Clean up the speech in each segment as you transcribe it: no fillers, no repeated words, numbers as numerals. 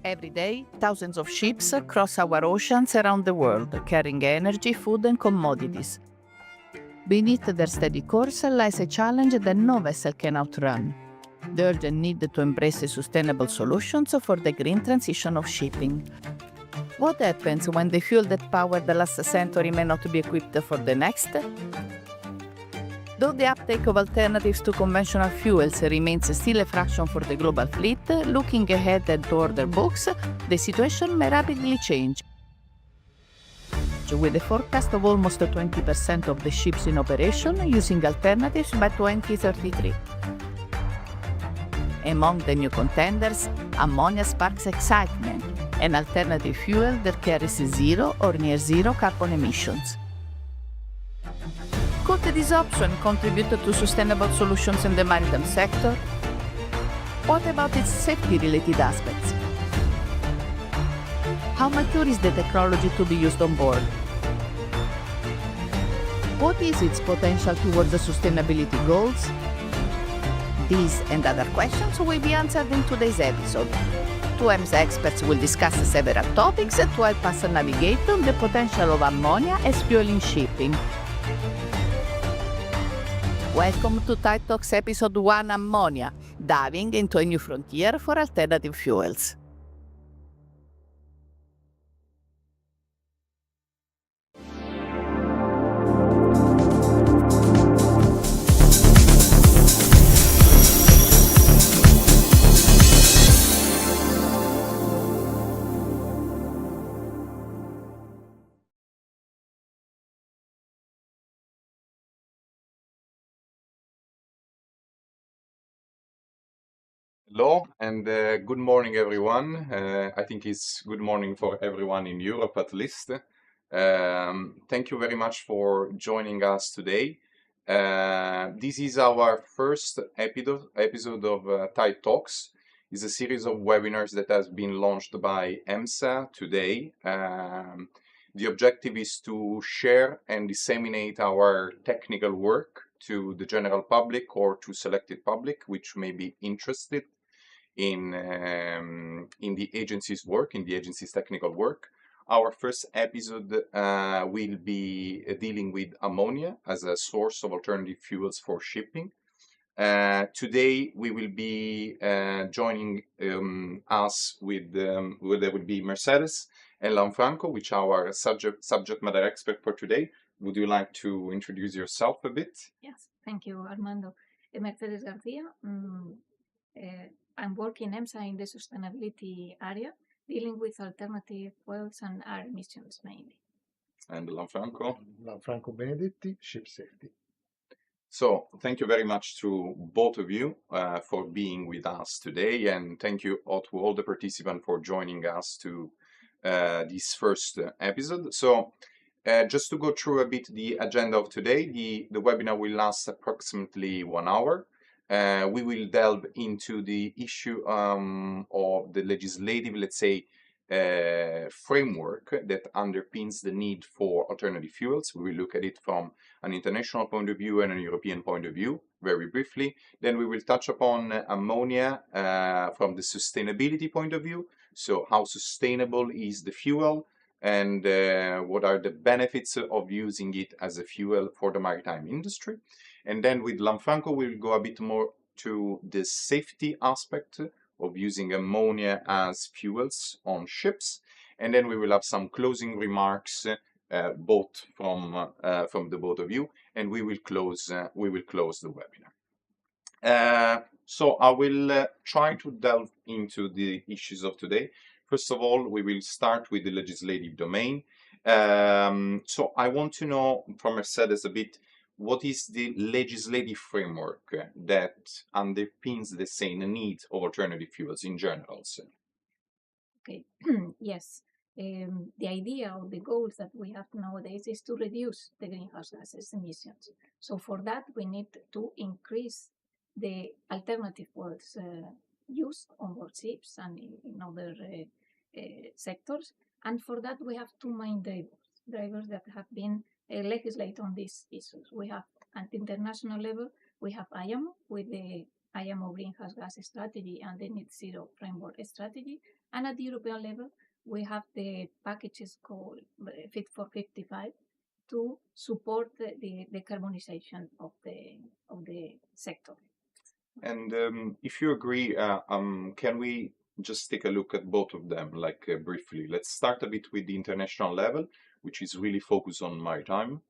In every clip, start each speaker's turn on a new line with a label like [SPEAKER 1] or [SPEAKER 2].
[SPEAKER 1] Every day, thousands of ships cross our oceans around the world, carrying energy, food, and commodities. Beneath their steady course lies a challenge that no vessel can outrun: the urgent need to embrace sustainable solutions for the green transition of shipping. What happens when the fuel that powered the last century may not be equipped for the next? Though the uptake of alternatives to conventional fuels remains still a fraction for the global fleet, looking ahead at the order books, the situation may rapidly change, with a forecast of almost 20% of the ships in operation using alternatives by 2033. Among the new contenders, ammonia sparks excitement, an alternative fuel that carries zero or near zero carbon emissions. Could this option contribute to sustainable solutions in the maritime sector? What about its safety-related aspects? How mature is the technology to be used on board? What is its potential towards the sustainability goals? These and other questions will be answered in today's episode. Two EMSA experts will discuss several topics to help us navigate the potential of ammonia as fuel in shipping. Welcome to Tide Talks Episode 1 Ammonia, diving into a new frontier for alternative fuels.
[SPEAKER 2] Hello and good morning, everyone. I think it's good morning for everyone in Europe, at least. Thank you very much for joining us today. This is our first episode of Tide Talks. It's a series of webinars that has been launched by EMSA today. The objective is to share and disseminate our technical work to the general public or to selected public which may be interested in the agency's work, in the agency's technical work. Our first episode will be dealing with ammonia as a source of alternative fuels for shipping. Today we will be joining us with there will be Mercedes and Lanfranco, which are our subject matter expert for today. Would you like to introduce yourself a bit?
[SPEAKER 3] Yes, thank you, Armando. Mercedes Garcia. I'm working EMSA in the sustainability area, dealing with alternative fuels and air emissions mainly.
[SPEAKER 2] And Lanfranco?
[SPEAKER 4] Lanfranco Benedetti, Ship Safety.
[SPEAKER 2] So thank you very much to both of you for being with us today, and thank you to all the participants for joining us to this first episode. So just to go through a bit the agenda of today, the webinar will last approximately 1 hour. We will delve into the issue of the legislative, let's say, framework that underpins the need for alternative fuels. We will look at it from an international point of view and a European point of view, very briefly. Then we will touch upon ammonia from the sustainability point of view. So how sustainable is the fuel, and what are the benefits of using it as a fuel for the maritime industry. And then with Lanfranco, we'll go a bit more to the safety aspect of using ammonia as fuels on ships. And then we will have some closing remarks, both from the both of you, and we will close the webinar. So I will try to delve into the issues of today. First of all, we will start with the legislative domain. So I want to know from Mercedes a bit, what is the legislative framework that underpins the same need of alternative fuels in general?
[SPEAKER 3] Okay, yes. The idea of the goals that we have nowadays is to reduce the greenhouse gases emissions. So for that, we need to increase the alternative fuels used on board ships and in other sectors. And for that, we have two main drivers that have been legislate on these issues. We have at international level, we have IMO with the IMO greenhouse gas strategy and the net zero framework strategy, And at the European level, we have the packages called Fit for 55 to support the decarbonization of the sector.
[SPEAKER 2] And if you agree, can we just take a look at both of them, like briefly? Let's start a bit with the international level, which is really focused on maritime,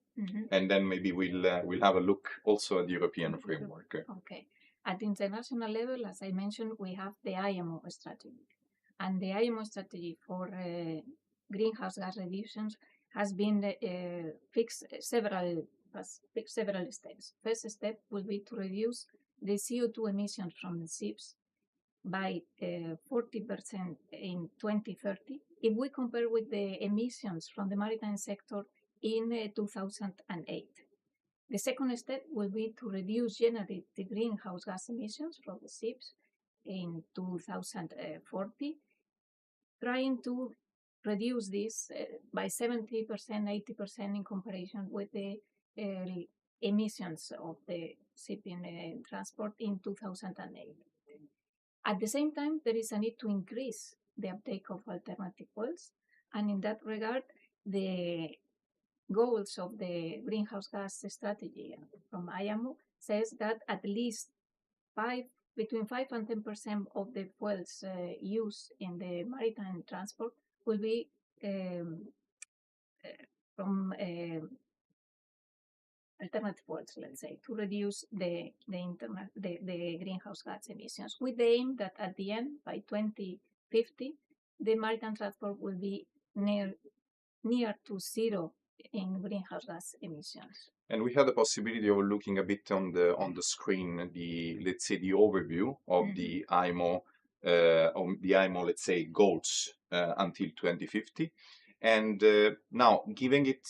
[SPEAKER 2] and then maybe we'll have a look also at the European framework.
[SPEAKER 3] Okay. At the international level, as I mentioned, we have the IMO strategy, and the IMO strategy for greenhouse gas reductions has been fixed several steps. First step will be to reduce the CO2 emissions from the ships by 40% in 2030 if we compare with the emissions from the maritime sector in 2008. The second step will be to reduce generally the greenhouse gas emissions from the ships in 2040, trying to reduce this by 70%, 80% in comparison with the emissions of the shipping transport in 2008. At the same time, there is a need to increase the uptake of alternative fuels, and in that regard, the goals of the greenhouse gas strategy from IMO says that at least between 5 and 10% of the fuels used in the maritime transport will be from alternative fuels, let's say, to reduce the greenhouse gas emissions, with the aim that at the end, by 2050, the maritime transport will be near to zero in greenhouse gas emissions.
[SPEAKER 2] And we had the possibility of looking a bit on the screen, let's say the overview of the IMO, let's say goals until 2050. And now, giving it,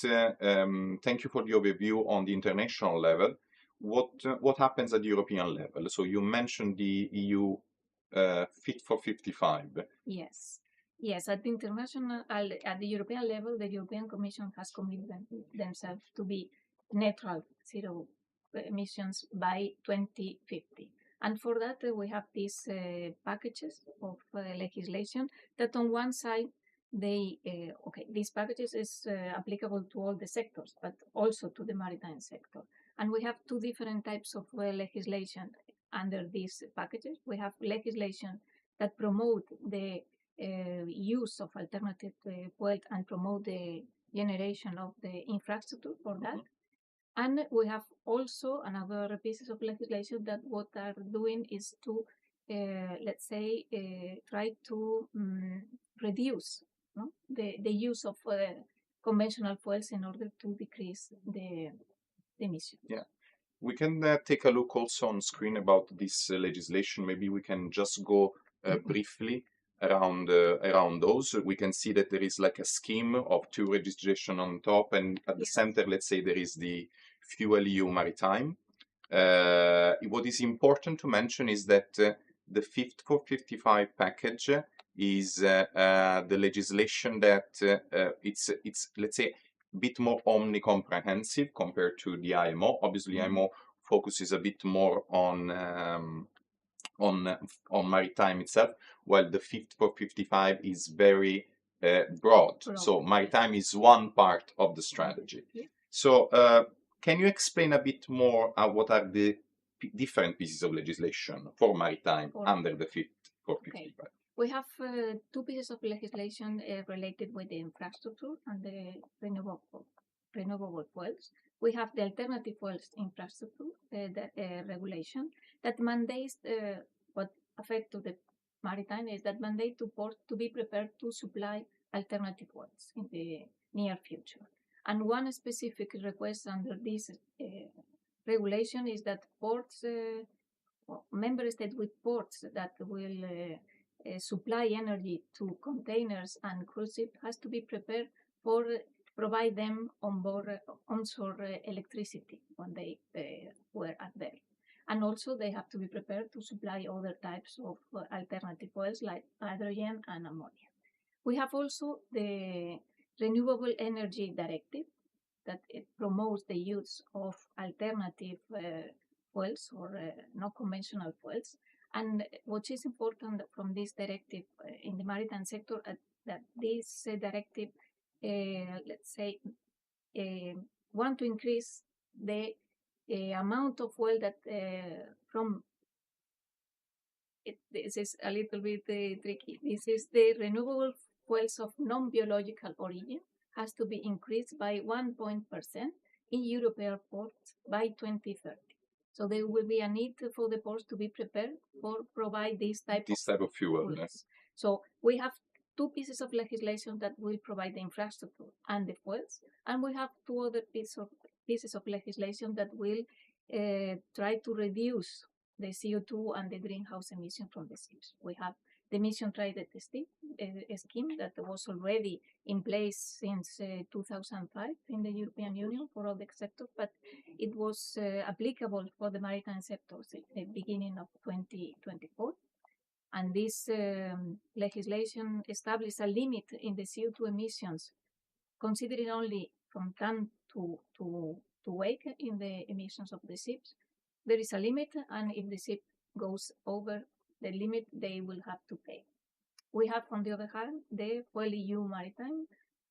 [SPEAKER 2] thank you for the overview on the international level. What happens at the European level? So you mentioned the EU Fit for 55.
[SPEAKER 3] Yes, at the European level, the European Commission has committed themselves to be neutral, zero emissions by 2050. And for that, we have these packages of legislation that on one side, these packages is applicable to all the sectors, but also to the maritime sector. And we have two different types of legislation under these packages. We have legislation that promote the use of alternative fuel and promote the generation of the infrastructure for that. And we have also another pieces of legislation that what are doing is to, let's say, try to reduce the use of conventional fuels in order to decrease the emissions.
[SPEAKER 2] Yeah. We can take a look also on screen about this legislation. Maybe we can just go briefly around those. We can see that there is like a scheme of two registration on top, and at the center, let's say, there is the Fuel EU Maritime. What is important to mention is that the Fit for 55 package is the legislation that it's let's say a bit more omni-comprehensive compared to the IMO. Obviously, IMO focuses a bit more on maritime itself, while the Fit for 55 is very broad. So maritime is one part of the strategy. So can you explain a bit more what are the different pieces of legislation for maritime under the Fit for 55?
[SPEAKER 3] We have two pieces of legislation related with the infrastructure and the renewable fuels. We have the alternative fuels infrastructure regulation that mandates what affect to the maritime is that mandate to ports to be prepared to supply alternative fuels in the near future. And one specific request under this regulation is that ports, member states with ports that will supply energy to containers and cruise ships has to be prepared for provide them onshore electricity when they were at there. And also they have to be prepared to supply other types of alternative fuels like hydrogen and ammonia. We have also the Renewable Energy Directive that it promotes the use of alternative fuels or not conventional fuels. And what is important from this directive in the maritime sector, that this directive, let's say, want to increase the amount of oil that from this is a little bit tricky. This is the renewable fuels of non-biological origin has to be increased by 1% in European ports by 2030. So there will be a need for the ports to be prepared for provide this type
[SPEAKER 2] of fuel.
[SPEAKER 3] fuels. So we have two pieces of legislation that will provide the infrastructure and the fuels, and we have two other pieces of legislation that will try to reduce the CO2 and the greenhouse emission from the ships. We have the emission traded scheme that was already in place since 2005 in the European Union for all the sectors, but it was applicable for the maritime sectors at the beginning of 2024. And this legislation established a limit in the CO2 emissions, considering only from ton to wake in the emissions of the ships. There is a limit, and if the ship goes over the limit, they will have to pay. We have, on the other hand, the EU Maritime,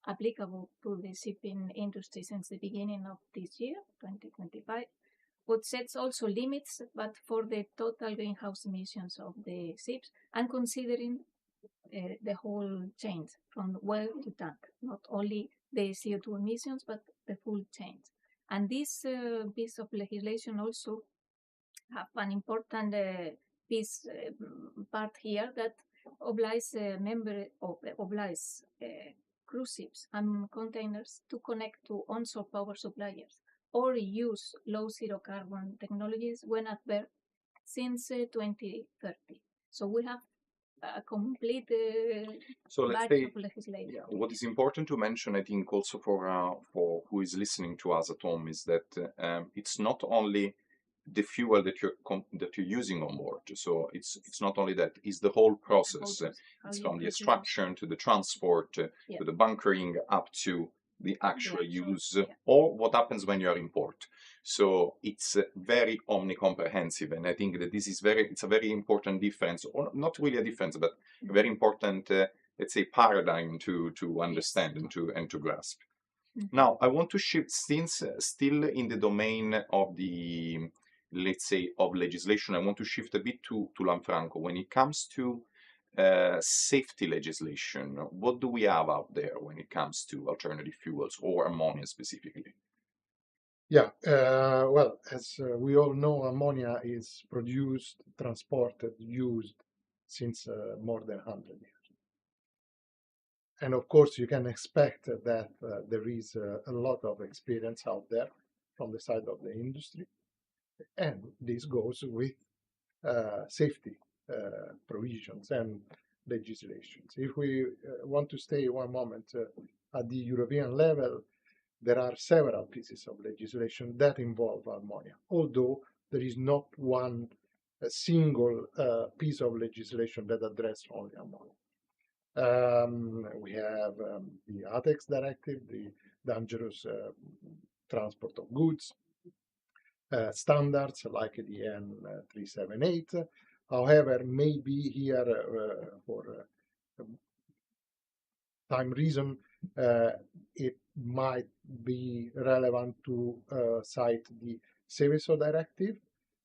[SPEAKER 3] applicable to the shipping industry since the beginning of this year, 2025, which sets also limits, but for the total greenhouse emissions of the ships, and considering the whole chain from well to tank, not only the CO2 emissions, but the full chain. And this piece of legislation also have an important piece part here that obliges cruise ships and containers to connect to onshore power suppliers or use low zero carbon technologies when at berth since 2030. So we have a complete
[SPEAKER 2] So let's
[SPEAKER 3] batch
[SPEAKER 2] say,
[SPEAKER 3] of legislation.
[SPEAKER 2] what is important to mention, I think, also for who is listening to us at home, is that it's not only the fuel that you're using on board. So it's not only that; it's the whole process. It's from the extraction to the transport to the bunkering up to the actual use, or what happens when you are in port. So it's very omnicomprehensive, and I think that this is it's a very important difference, or not really a difference, but a very important, let's say, paradigm to understand and to grasp. Now, I want to shift, since still in the domain of the, let's say, of legislation, I want to shift a bit to Lanfranco. When it comes to safety legislation, what do we have out there when it comes to alternative fuels or ammonia specifically?
[SPEAKER 4] Yeah, well, as we all know, ammonia is produced, transported, used since more than 100 years. And of course, you can expect that there is a lot of experience out there from the side of the industry. And this goes with safety provisions and legislations. If we want to stay one moment at the European level, there are several pieces of legislation that involve ammonia, although there is not one single piece of legislation that addresses only ammonia. We have the ATEX directive, the dangerous transport of goods, standards like the N378. However, maybe here for time reason, it might be relevant to cite the Seveso directive,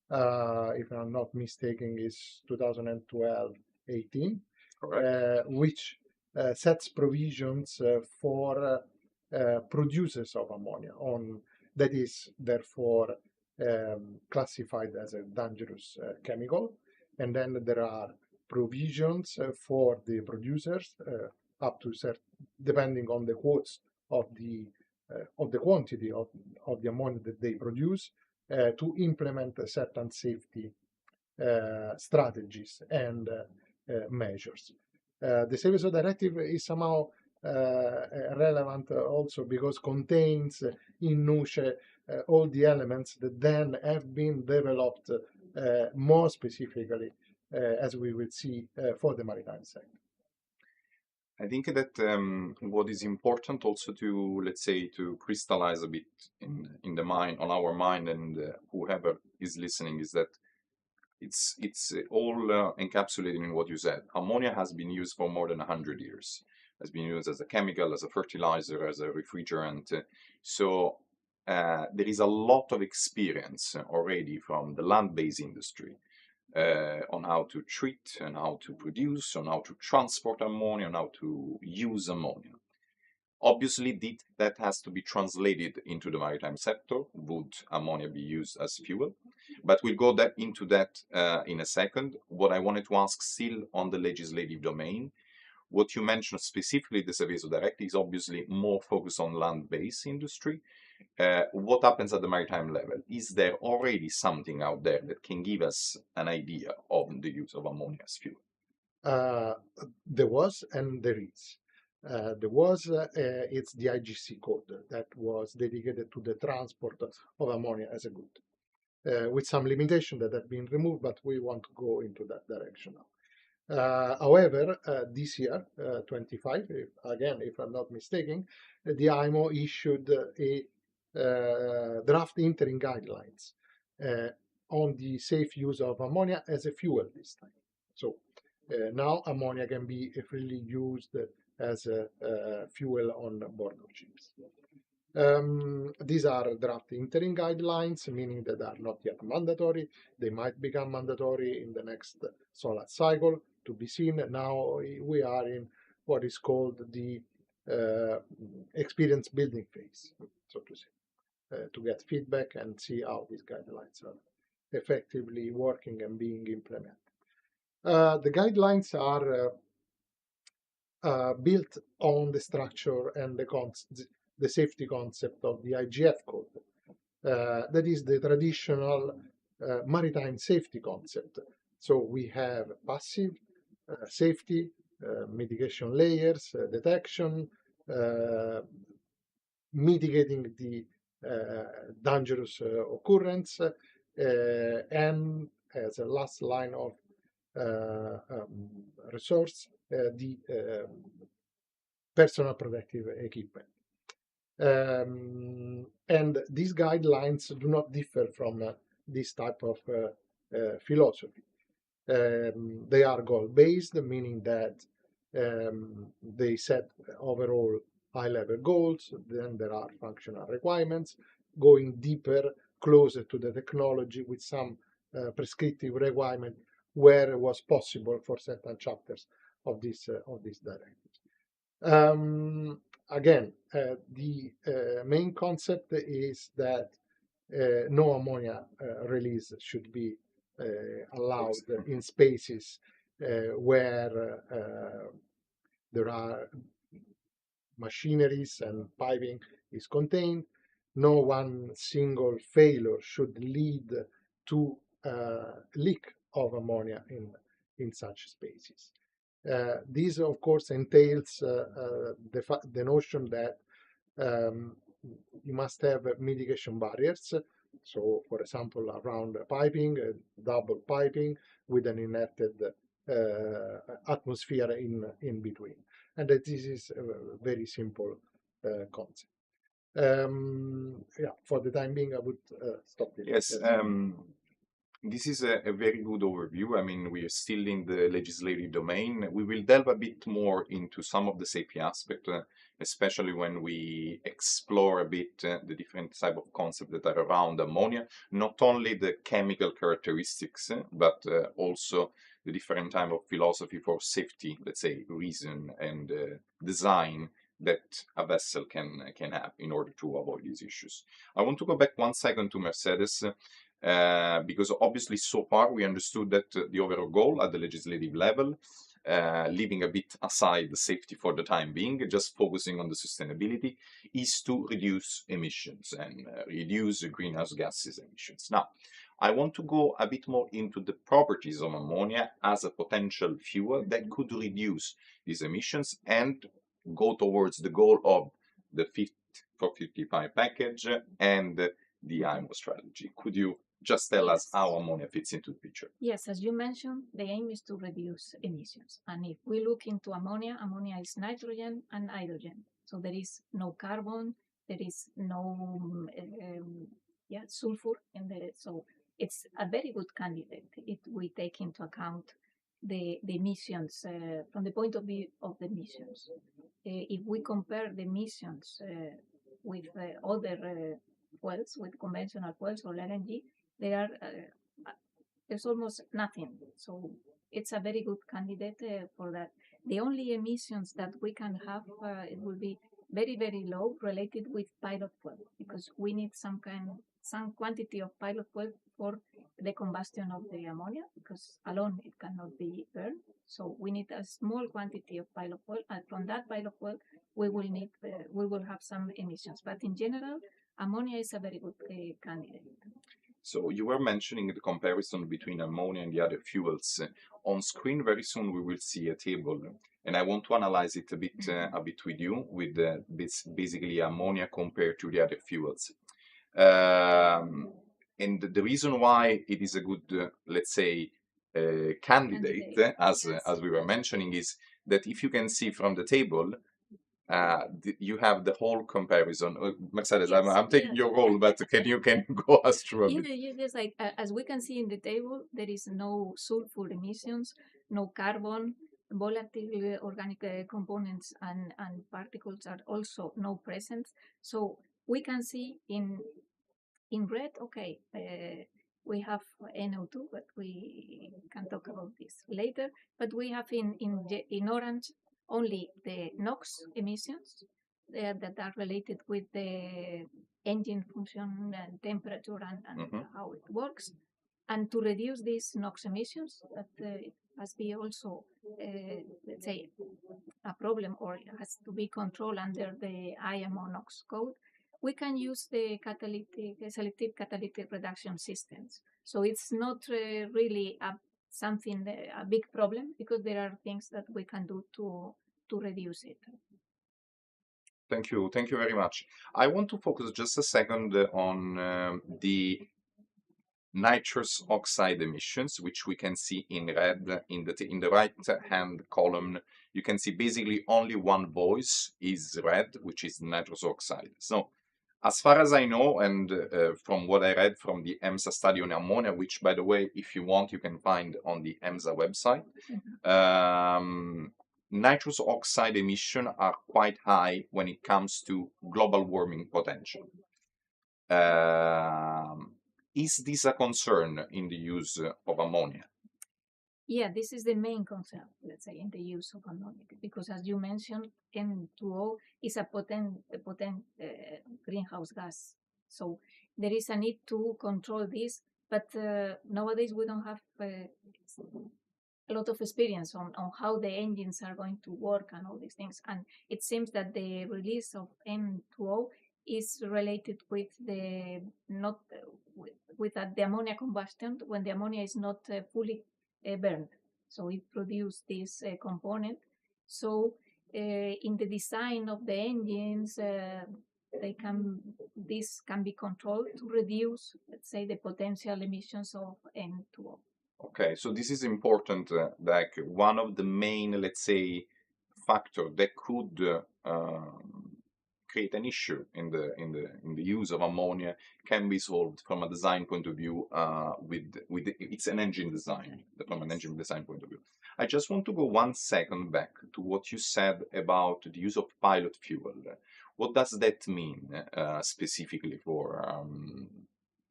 [SPEAKER 4] if I'm not mistaken, is 2012-18, which sets provisions for producers of ammonia, that is therefore classified as a dangerous chemical. And then there are provisions for the producers up to depending on the quotes of the quantity of the ammonia that they produce, to implement certain safety strategies and measures. The Seveso directive is somehow relevant also because contains in nuce all the elements that then have been developed more specifically, as we will see, for the maritime sector.
[SPEAKER 2] I think that what is important also to, let's say, to crystallize a bit in the mind, on our mind, and whoever is listening, is that It's all encapsulated in what you said. Ammonia has been used for more than 100 years. Has been used as a chemical, as a fertilizer, as a refrigerant. So there is a lot of experience already from the land-based industry on how to treat and how to produce, on how to transport ammonia, on how to use ammonia. Obviously, that has to be translated into the maritime sector. Would ammonia be used as fuel? But we'll go into that in a second. What I wanted to ask still on the legislative domain, what you mentioned specifically, the Seveso Directive is obviously more focused on land-based industry. What happens at the maritime level? Is there already something out there that can give us an idea of the use of ammonia as fuel?
[SPEAKER 4] There was and there is. It's the IGC code that was dedicated to the transport of ammonia as a good, with some limitation that have been removed, but we want to go into that direction now. However, this year, 25, if I'm not mistaken, the IMO issued a draft interim guidelines on the safe use of ammonia as a fuel this time. So now ammonia can be freely used as a fuel on board of ships. These are draft interim guidelines, meaning that they are not yet mandatory. They might become mandatory in the next SOLAS cycle, to be seen. Now we are in what is called the experience building phase, so to say, to get feedback and see how these guidelines are effectively working and being implemented. The guidelines are built on the structure and the safety concept of the IGF code. That is the traditional maritime safety concept. So we have passive safety, mitigation layers, detection, mitigating the dangerous occurrence, and as a last line of resource, the personal protective equipment. And these guidelines do not differ from this type of philosophy. They are goal-based, meaning that they set overall high-level goals, then there are functional requirements, going deeper, closer to the technology with some prescriptive requirement where it was possible for certain chapters of this directive. Again, the main concept is that no ammonia release should be allowed in spaces where there are machineries and piping is contained. No one single failure should lead to leak of ammonia in such spaces. This, of course, entails the notion that you must have mitigation barriers. So, for example, around piping, double piping with an inerted atmosphere in between. And that this is a very simple concept. Yeah, for the time being, I would stop here.
[SPEAKER 2] Yes. This is a very good overview. I mean, we are still in the legislative domain. We will delve a bit more into some of the safety aspects, especially when we explore a bit the different type of concepts that are around ammonia, not only the chemical characteristics, but also the different type of philosophy for safety, let's say, reason and design that a vessel can have in order to avoid these issues. I want to go back 1 second to Mercedes. Because obviously so far we understood that the overall goal at the legislative level, leaving a bit aside the safety for the time being, just focusing on the sustainability, is to reduce emissions and reduce greenhouse gases emissions. Now, I want to go a bit more into the properties of ammonia as a potential fuel that could reduce these emissions and go towards the goal of the Fit for 55 package and the IMO strategy. Could you just tell us how ammonia fits into the picture?
[SPEAKER 3] Yes, as you mentioned, the aim is to reduce emissions. And if we look into ammonia, ammonia is nitrogen and hydrogen. So there is no carbon, there is no sulfur in there. So it's a very good candidate if we take into account the emissions from the point of view of the emissions. If we compare the emissions with other fuels, with conventional fuels or LNG, there's almost nothing. So it's a very good candidate for that. The only emissions that we can have it will be very, very low related with pilot fuel, because we need some quantity of pilot fuel for the combustion of the ammonia, because alone it cannot be burned. So we need a small quantity of pilot fuel, and from that pilot fuel we will have some emissions. But in general, ammonia is a very good candidate.
[SPEAKER 2] So you were mentioning the comparison between ammonia and the other fuels. On screen, very soon we will see a table, and I want to analyze it a bit with you, with basically ammonia compared to the other fuels. And the reason why it is a good, let's say, candidate, as we were mentioning, is that if you can see from the table, you have the whole comparison. Mercedes,
[SPEAKER 3] Yes,
[SPEAKER 2] I'm taking your role, but can you go us through a bit?
[SPEAKER 3] Yes, like as we can see in the table, there is no sulfur emissions, no carbon, volatile organic components and particles are also no present. So we can see in red, okay, we have NO2, but we can talk about this later. But we have in orange only the NOx emissions that are related with the engine function and temperature and how it works. And to reduce these NOx emissions, that must be also, let's say, a problem, or it has to be controlled under the IMO NOx code, we can use the selective catalytic reduction systems. So it's not really a big problem, because there are things that we can do to reduce it.
[SPEAKER 2] Thank you very much. I want to focus just a second on the nitrous oxide emissions, which we can see in red in the right hand column. You can see basically only one voice is red, which is nitrous oxide. So as far as I know, and from what I read from the EMSA study on ammonia, which, by the way, if you want, you can find on the EMSA website, nitrous oxide emissions are quite high when it comes to global warming potential. Is this a concern in the use of ammonia?
[SPEAKER 3] Yeah, this is the main concern, let's say, in the use of ammonia, because as you mentioned, N2O is a potent greenhouse gas. So there is a need to control this, but nowadays we don't have a lot of experience on how the engines are going to work and all these things. And it seems that the release of N2O is related with the not with the ammonia combustion, when the ammonia is not fully burned. So it produces this component. So in the design of the engines, this can be controlled to reduce, let's say, the potential emissions of N2O.
[SPEAKER 2] Okay, so this is important. Like one of the main, let's say, factor that could create an issue in the use of ammonia can be solved from a design point of view. With it's an engine design, from an engine design point of view. I just want to go 1 second back to what you said about the use of pilot fuel. What does that mean specifically for?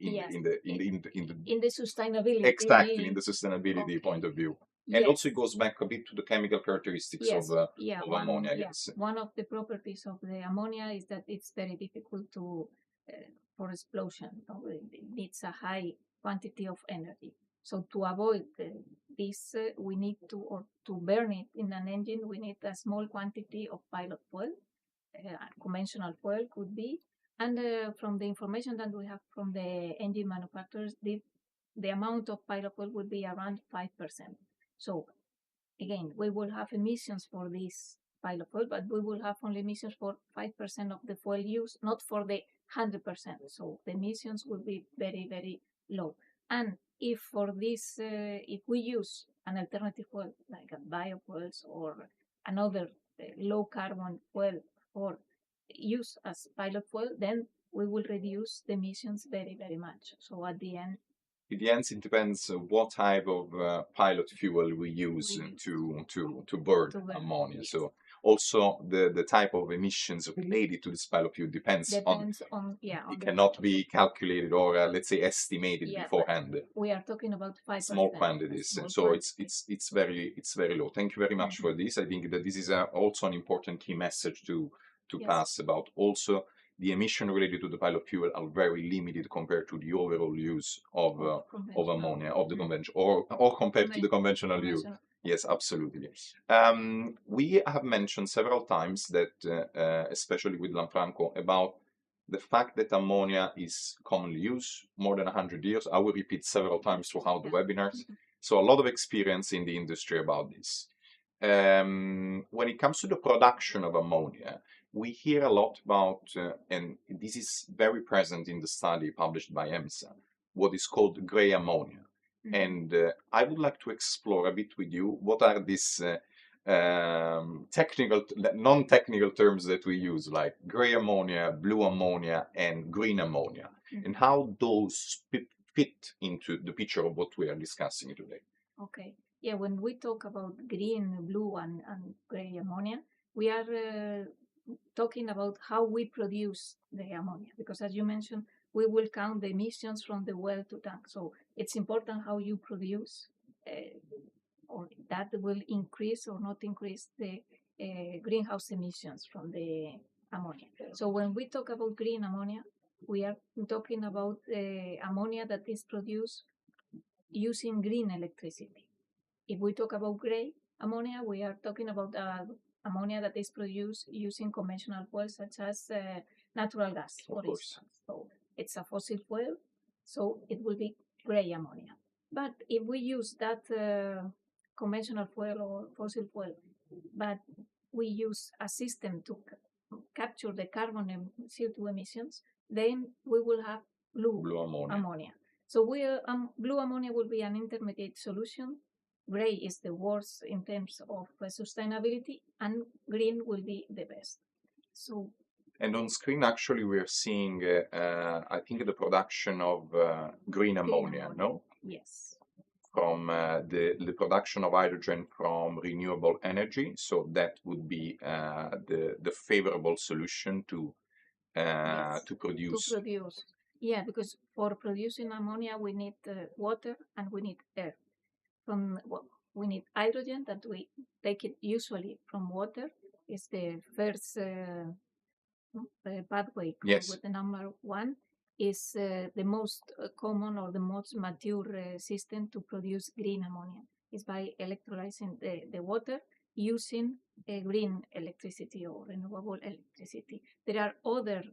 [SPEAKER 2] In
[SPEAKER 3] the sustainability.
[SPEAKER 2] Exactly, in the sustainability point of view. And
[SPEAKER 3] Yes.
[SPEAKER 2] also it goes back a bit to the chemical characteristics of ammonia. Yes.
[SPEAKER 3] One of the properties of the ammonia is that it's very difficult to for explosion. It needs a high quantity of energy. So to avoid this, we need to burn it in an engine, we need a small quantity of pilot fuel. Conventional fuel could be. And from the information that we have from the engine manufacturers, the amount of pilot fuel would be around 5%. So again, we will have emissions for this pilot fuel, but we will have only emissions for 5% of the fuel use, not for the 100%. So the emissions will be very, very low. And if for this, if we use an alternative fuel like a biofuels or another low carbon fuel for use as pilot fuel, then we will reduce the emissions very, very much. So at the end,
[SPEAKER 2] In the end, it depends what type of pilot fuel we use
[SPEAKER 3] We use.
[SPEAKER 2] to burn
[SPEAKER 3] To burn,
[SPEAKER 2] ammonia.
[SPEAKER 3] yes.
[SPEAKER 2] So also the type of emissions related to this pilot fuel depends on.
[SPEAKER 3] Depends on
[SPEAKER 2] It
[SPEAKER 3] the
[SPEAKER 2] cannot
[SPEAKER 3] type of
[SPEAKER 2] be calculated or let's say estimated
[SPEAKER 3] Yeah, but
[SPEAKER 2] beforehand.
[SPEAKER 3] we are talking about 5%.
[SPEAKER 2] Small quantities,
[SPEAKER 3] small
[SPEAKER 2] so
[SPEAKER 3] quantity.
[SPEAKER 2] it's very low. Thank you very much for this. I think that this is also an important key message to
[SPEAKER 3] Yes.
[SPEAKER 2] pass about. Also, the emission related to the pilot fuel are very limited compared to the overall use of
[SPEAKER 3] conventional.
[SPEAKER 2] ammonia of the convention or compared to the conventional use.
[SPEAKER 3] Conventional.
[SPEAKER 2] Yes, absolutely. We have mentioned several times that, especially with Lanfranco, about the fact that ammonia is commonly used more than 100 years. I will repeat several times throughout the webinars. So a lot of experience in the industry about this. When it comes to the production of ammonia, we hear a lot about, and this is very present in the study published by EMSA, what is called gray ammonia. And I would like to explore a bit with you what are these technical, non-technical terms that we use, like gray ammonia, blue ammonia, and green ammonia, and how those fit into the picture of what we are discussing today.
[SPEAKER 3] Okay. Yeah, when we talk about green, blue, and gray ammonia, we are talking about how we produce the ammonia, because as you mentioned, we will count the emissions from the well to tank. So it's important how you produce, or that will increase or not increase the greenhouse emissions from the ammonia. So when we talk about green ammonia, we are talking about ammonia that is produced using green electricity. If we talk about gray ammonia, we are talking about ammonia that is produced using conventional fuels such as natural gas, for instance. So it's a fossil fuel, so it will be gray ammonia. But if we use that conventional fuel or fossil fuel, but we use a system to capture the carbon and CO2 emissions, then we will have blue ammonia. So blue ammonia will be an intermediate solution. Gray is the worst in terms of sustainability, and green will be the best. So.
[SPEAKER 2] And on screen, actually, we are seeing, I think, the production of green ammonia, no?
[SPEAKER 3] Yes.
[SPEAKER 2] From the production of hydrogen from renewable energy. So that would be the favorable solution to produce.
[SPEAKER 3] To produce. Yeah, because for producing ammonia, we need water and we need air. We need hydrogen that we take it usually from water. Is the first pathway.
[SPEAKER 2] Yes.
[SPEAKER 3] With the number one is the most common or the most mature system to produce green ammonia. Is by electrolyzing the water using green electricity or renewable electricity. There are other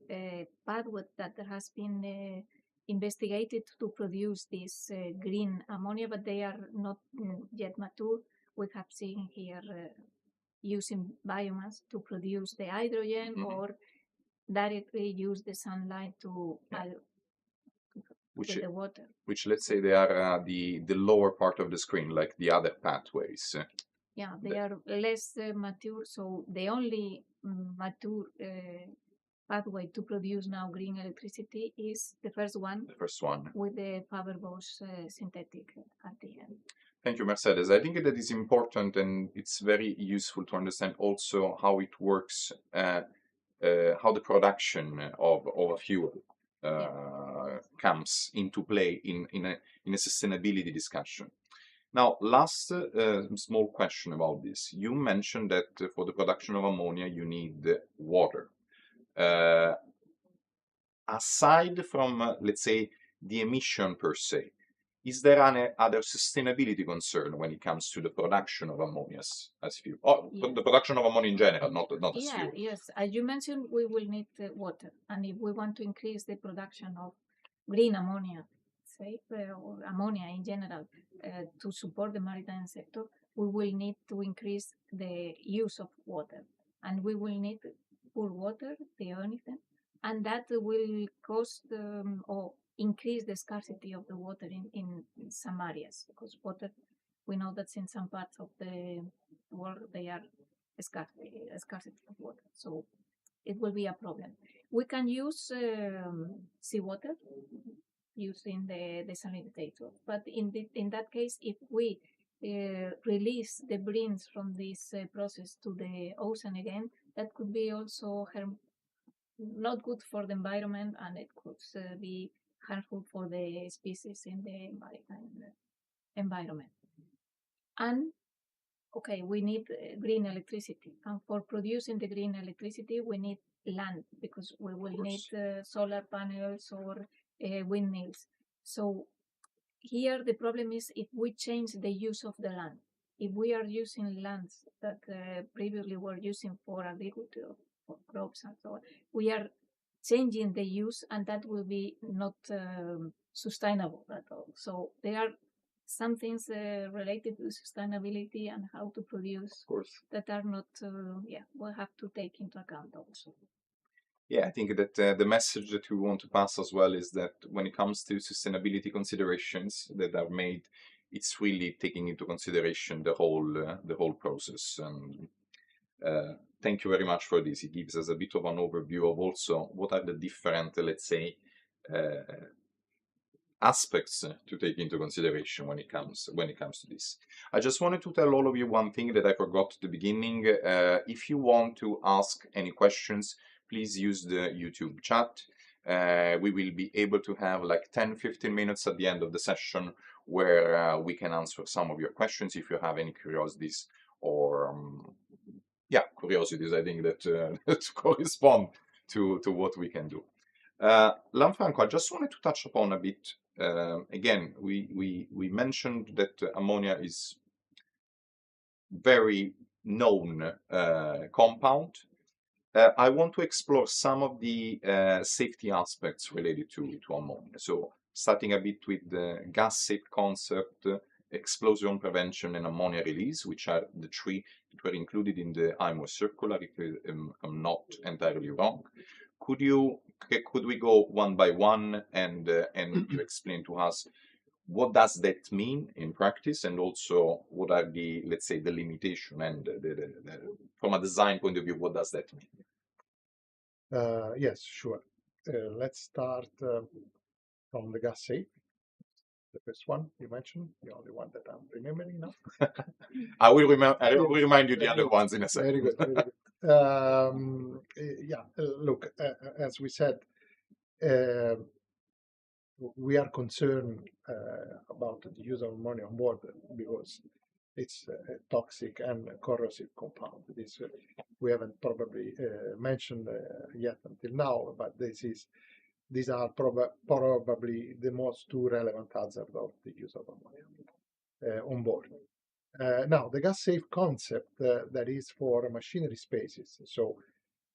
[SPEAKER 3] pathways that has been investigated to produce this green ammonia, but they are not yet mature. We have seen here using biomass to produce the hydrogen or directly use the sunlight to the water.
[SPEAKER 2] Which, let's say, they are the lower part of the screen, like the other pathways.
[SPEAKER 3] Yeah, they are less mature. So the only mature pathway to produce now green electricity is the first one.
[SPEAKER 2] The first one.
[SPEAKER 3] With the Faber-Bosch synthetic at the end.
[SPEAKER 2] Thank you, Mercedes. I think that is important, and it's very useful to understand also how it works, how the production of a fuel comes into play in a sustainability discussion. Now, last small question about this. You mentioned that for the production of ammonia, you need water. Aside from, let's say, the emission per se, is there any other sustainability concern when it comes to the production of ammonia as fuel? Or the production of ammonia in general, not as fuel?
[SPEAKER 3] Yes. As you mentioned, we will need water. And if we want to increase the production of green ammonia, say, or ammonia in general, to support the maritime sector, we will need to increase the use of water. And we will need poor water, the only thing. And that will cost or increase the scarcity of the water in some areas, because water, we know that in some parts of the world they are scarcity of water, so it will be a problem. We can use seawater using the desalinizator. But in that case, if we release the brines from this process to the ocean again, that could be also not good for the environment, and it could be harmful for the species in the maritime environment. And okay, we need green electricity, and for producing the green electricity, we need land, because we will need solar panels or windmills. So here the problem is if we change the use of the land. If we are using lands that previously were using for agriculture, for crops and so on, we are changing the use, and that will be not sustainable at all. So there are some things related to sustainability and how to produce
[SPEAKER 2] Of course.
[SPEAKER 3] that are not, we'll have to take into account also.
[SPEAKER 2] Yeah, I think that the message that we want to pass as well is that when it comes to sustainability considerations that are made, it's really taking into consideration the whole process. And thank you very much for this. It gives us a bit of an overview of also what are the different, let's say, aspects to take into consideration when it comes to this. I just wanted to tell all of you one thing that I forgot at the beginning. If you want to ask any questions, please use the YouTube chat. We will be able to have like 10-15 minutes at the end of the session where we can answer some of your questions if you have any curiosities or curiosities, I think that to correspond to what we can do. Lanfranco, I just wanted to touch upon a bit. Again, we mentioned that ammonia is very known compound. I want to explore some of the safety aspects related to ammonia. So starting a bit with the gas safe concept, explosion prevention, and ammonia release, which are the three that were included in the IMO circular, if I'm not entirely wrong. Could we go one by one and you explain to us what does that mean in practice, and also what are the, let's say, the limitation and from a design point of view, what does that mean?
[SPEAKER 4] Yes, sure. Let's start from the gas safe. The first one you mentioned, the only one that I'm remembering now.
[SPEAKER 2] I will remind you the other ones in a second.
[SPEAKER 4] Very good. Very good. Look, as we said, we are concerned about the use of ammonia on board because it's a toxic and corrosive compound. This we haven't probably mentioned yet until now, but these are probably the most two relevant hazards of the use of ammonia on board. Now, the gas safe concept that is for machinery spaces, so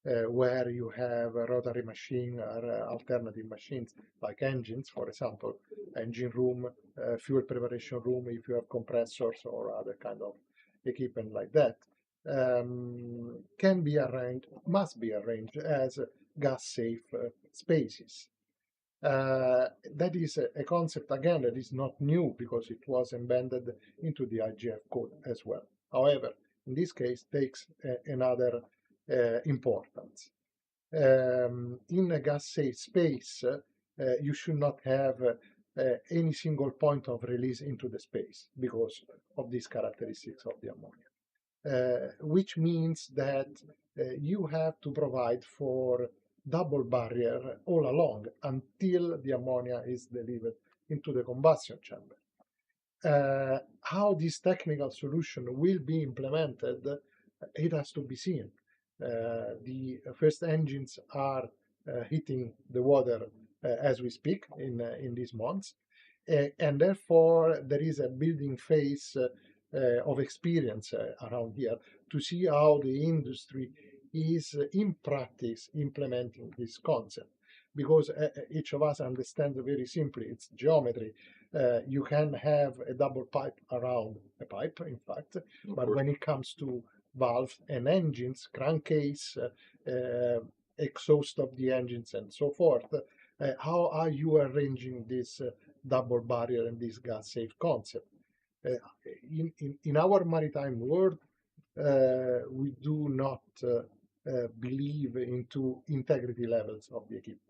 [SPEAKER 4] where you have a rotary machine or alternative machines like engines, for example, engine room, fuel preparation room, if you have compressors or other kind of equipment like that, must be arranged as gas safe spaces. That is a concept, again, that is not new because it was embedded into the IGF code as well. However, in this case, takes another importance. In a gas safe space, you should not have any single point of release into the space because of these characteristics of the ammonia, which means that you have to provide for double barrier all along until the ammonia is delivered into the combustion chamber. How this technical solution will be implemented, it has to be seen. The first engines are hitting the water as we speak in these months, and therefore there is a building phase of experience around here to see how the industry is in practice implementing this concept, because each of us understands very simply it's geometry. You can have a double pipe around a pipe, in fact, but when it comes to valves and engines, crankcase, exhaust of the engines, and so forth, how are you arranging this double barrier and this gas safe concept? In our maritime world, we do not believe into integrity levels of the equipment.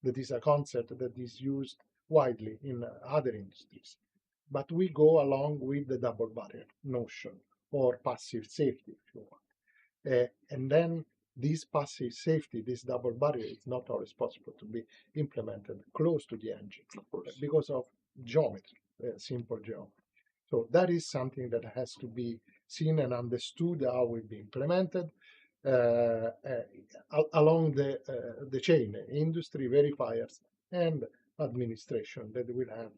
[SPEAKER 4] That is a concept that is used widely in other industries. But we go along with the double barrier notion, or passive safety, if you want. And then this passive safety, this double barrier, is not always possible to be implemented close to the engine
[SPEAKER 2] Of course.
[SPEAKER 4] because of geometry, simple geometry. So that is something that has to be seen and understood how it will be implemented along the chain, industry, verifiers, and administration, that will have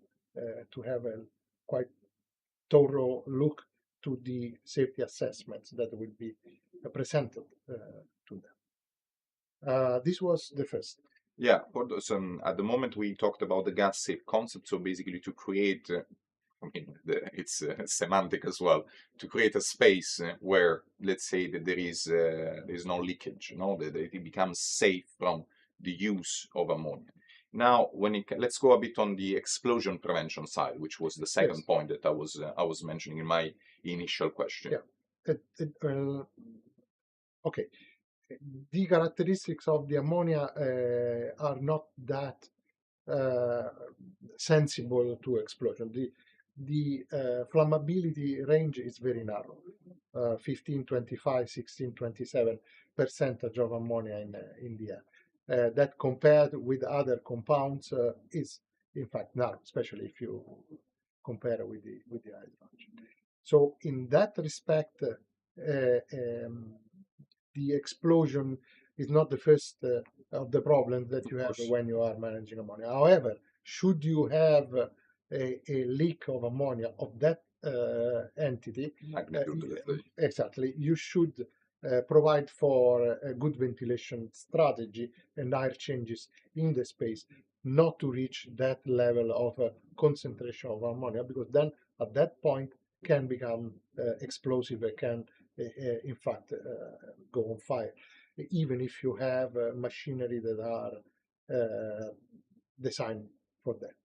[SPEAKER 4] to have a quite thorough look to the safety assessments that will be presented to them. This was the first.
[SPEAKER 2] Yeah, for those, at the moment we talked about the gas safe concept, so basically to create, I mean, it's semantic as well, to create a space where, let's say, that there is no leakage, that it becomes safe from the use of ammonia. Now, let's go a bit on the explosion prevention side, which was the second
[SPEAKER 4] Yes.
[SPEAKER 2] point that I was mentioning in my initial question.
[SPEAKER 4] Yeah. Okay. The characteristics of the ammonia are not that sensible to explosion. The flammability range is very narrow, 15, 25, 16, 27% of ammonia in the air. That compared with other compounds is in fact narrow, especially if you compare with the hydrogen. So in that respect, the explosion is not the first of the problems that you have when you are managing ammonia. However, should you have a leak of ammonia of that entity, exactly, you should provide for a good ventilation strategy and air changes in the space, not to reach that level of concentration of ammonia, because then at that point can become explosive, can in fact go on fire, even if you have machinery that are designed for that.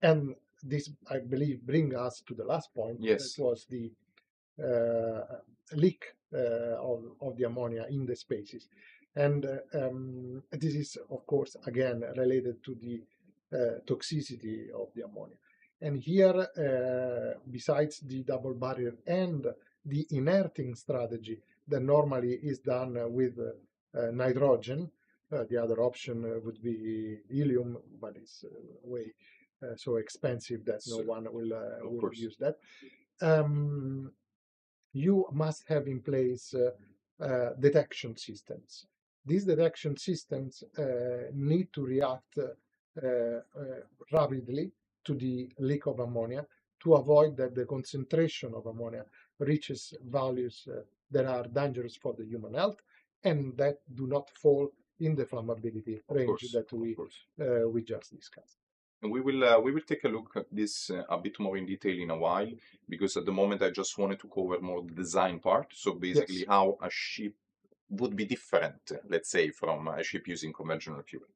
[SPEAKER 4] And this, I believe, brings us to the last point.
[SPEAKER 2] Yes.
[SPEAKER 4] It was the leak of the ammonia in the spaces. And this is, of course, again, related to the toxicity of the ammonia. And here, besides the double barrier and the inerting strategy that normally is done with nitrogen, the other option would be helium, but it's way so expensive that no one will use that. You must have in place detection systems. These detection systems need to react rapidly to the leak of ammonia to avoid that the concentration of ammonia reaches values that are dangerous for the human health and that do not fall in the flammability range that we just discussed.
[SPEAKER 2] And we will take a look at this a bit more in detail in a while, because at the moment I just wanted to cover more the design part. So basically,
[SPEAKER 4] Yes.
[SPEAKER 2] how a ship would be different, let's say, from a ship using conventional fuel.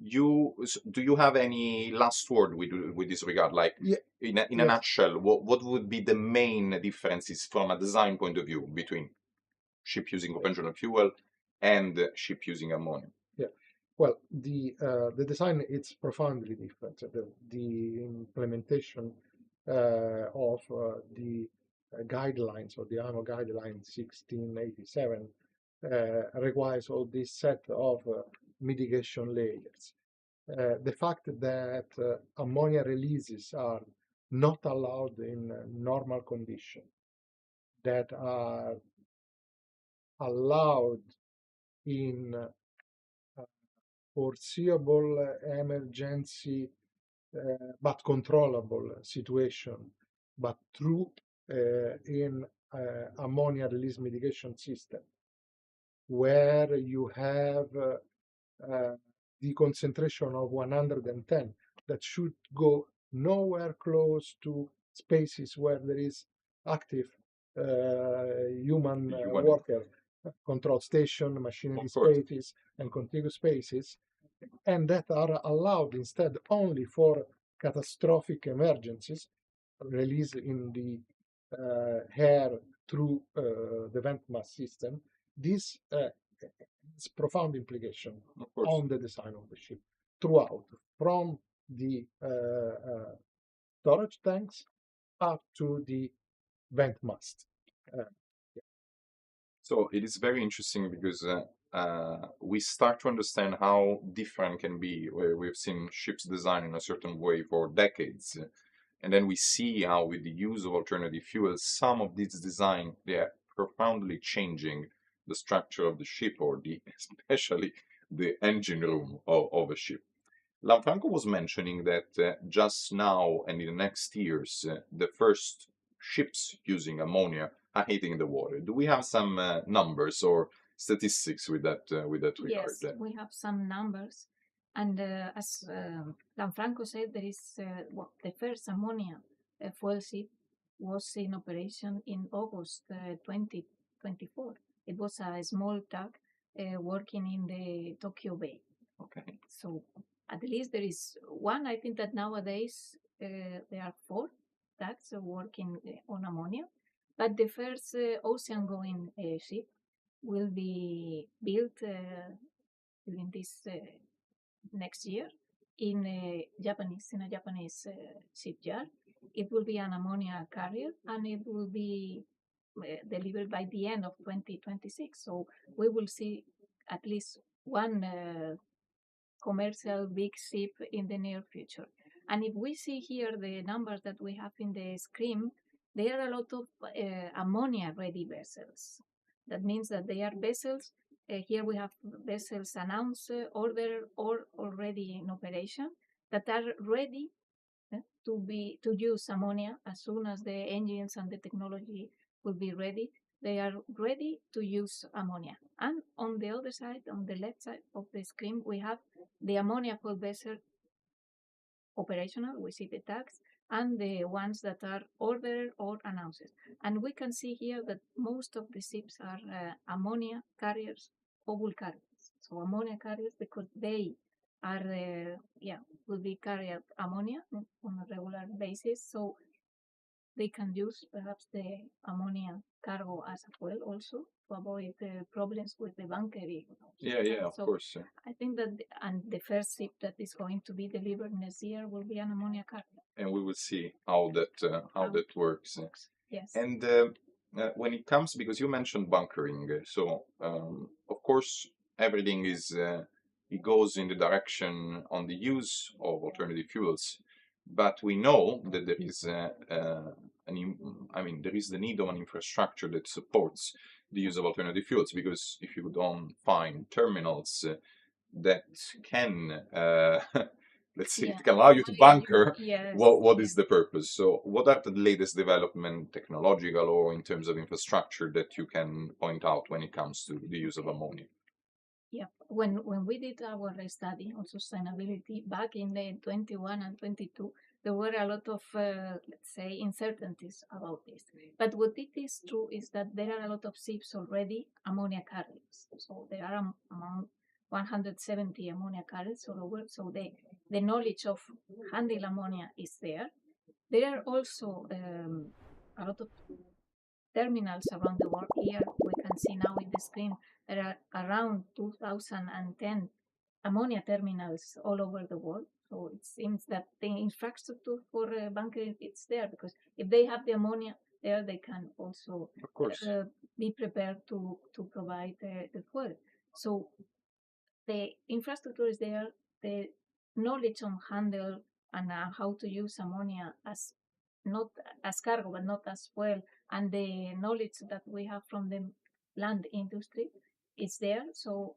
[SPEAKER 2] Do you have any last word with this regard? Like, in a nutshell, what would be the main differences from a design point of view between ship using conventional fuel and ship using ammonia?
[SPEAKER 4] Well, the design, it's profoundly different. The implementation of the guidelines, or the IMO guideline 1687, requires all this set of mitigation layers. The fact that ammonia releases are not allowed in normal conditions, that are allowed in foreseeable emergency but controllable situation, but through in ammonia release mitigation system, where you have the concentration of 110 that should go nowhere close to spaces where there is active human worker, control station, machinery spaces, and contiguous spaces, and that are allowed instead only for catastrophic emergencies, release in the air through the vent mass system. This has profound implication on the design of the ship throughout, from the storage tanks up to the vent mast.
[SPEAKER 2] So it is very interesting because we start to understand how different can be. Where we've seen ships designed in a certain way for decades, and then we see how, with the use of alternative fuels, some of these design they are profoundly changing the structure of the ship, or especially the engine room of a ship. Lanfranco was mentioning that just now and in the next years, the first ships using ammonia are hitting the water. Do we have some numbers or statistics with that regard?
[SPEAKER 3] Yes, we have some numbers. And as Lanfranco said, there is the first ammonia fuel ship was in operation in August 2024. It was a small tug working in the Tokyo Bay.
[SPEAKER 2] Okay.
[SPEAKER 3] So at least there is one. I think that nowadays there are 4 tugs working on ammonia. But the first ocean-going ship will be built during this next year in a Japanese shipyard. It will be an ammonia carrier, and it will be delivered by the end of 2026. So we will see at least one commercial big ship in the near future. And if we see here the numbers that we have in the screen, there are a lot of ammonia-ready vessels. That means that they are vessels. Here we have vessels announced, ordered, or already in operation that are ready to use ammonia as soon as the engines and the technology will be ready. They are ready to use ammonia. And on the other side, on the left side of the screen, we have the ammonia fuel vessel operational. We see the tags and the ones that are ordered or announced. And we can see here that most of the ships are ammonia carriers or bulk carriers. So ammonia carriers because they are, will be carrying ammonia on a regular basis. So they can use perhaps the ammonia cargo as a fuel also to avoid problems with the bunkering.
[SPEAKER 2] Yeah, of
[SPEAKER 3] So
[SPEAKER 2] course.
[SPEAKER 3] I think that the first ship that is going to be delivered next year will be an ammonia cargo.
[SPEAKER 2] And we will see how that works.
[SPEAKER 3] Yes.
[SPEAKER 2] And when it comes, because you mentioned bunkering, so of course everything is it goes in the direction on the use of alternative fuels, but we know that there is there is the need of an infrastructure that supports the use of alternative fuels, because if you don't find terminals that can let's say it can allow you to bunker, what is the purpose? So what are the latest development, technological or in terms of infrastructure, that you can point out when it comes to the use of ammonia?
[SPEAKER 3] Yeah, when we did our study on sustainability back in the 21 and 22, there were a lot of, let's say, uncertainties about this. But what it is true is that there are a lot of ships already ammonia carriers. So there are among 170 ammonia carriers all over. So the knowledge of handling ammonia is there. There are also a lot of terminals around the world. Here we can see now in the screen there are around 2010 ammonia terminals all over the world. So it seems that the infrastructure for bunkering is there, because if they have the ammonia there, they can also be prepared to provide the fuel. So the infrastructure is there, the knowledge on handle and how to use ammonia as not as cargo but not as fuel, and the knowledge that we have from the land industry is there. So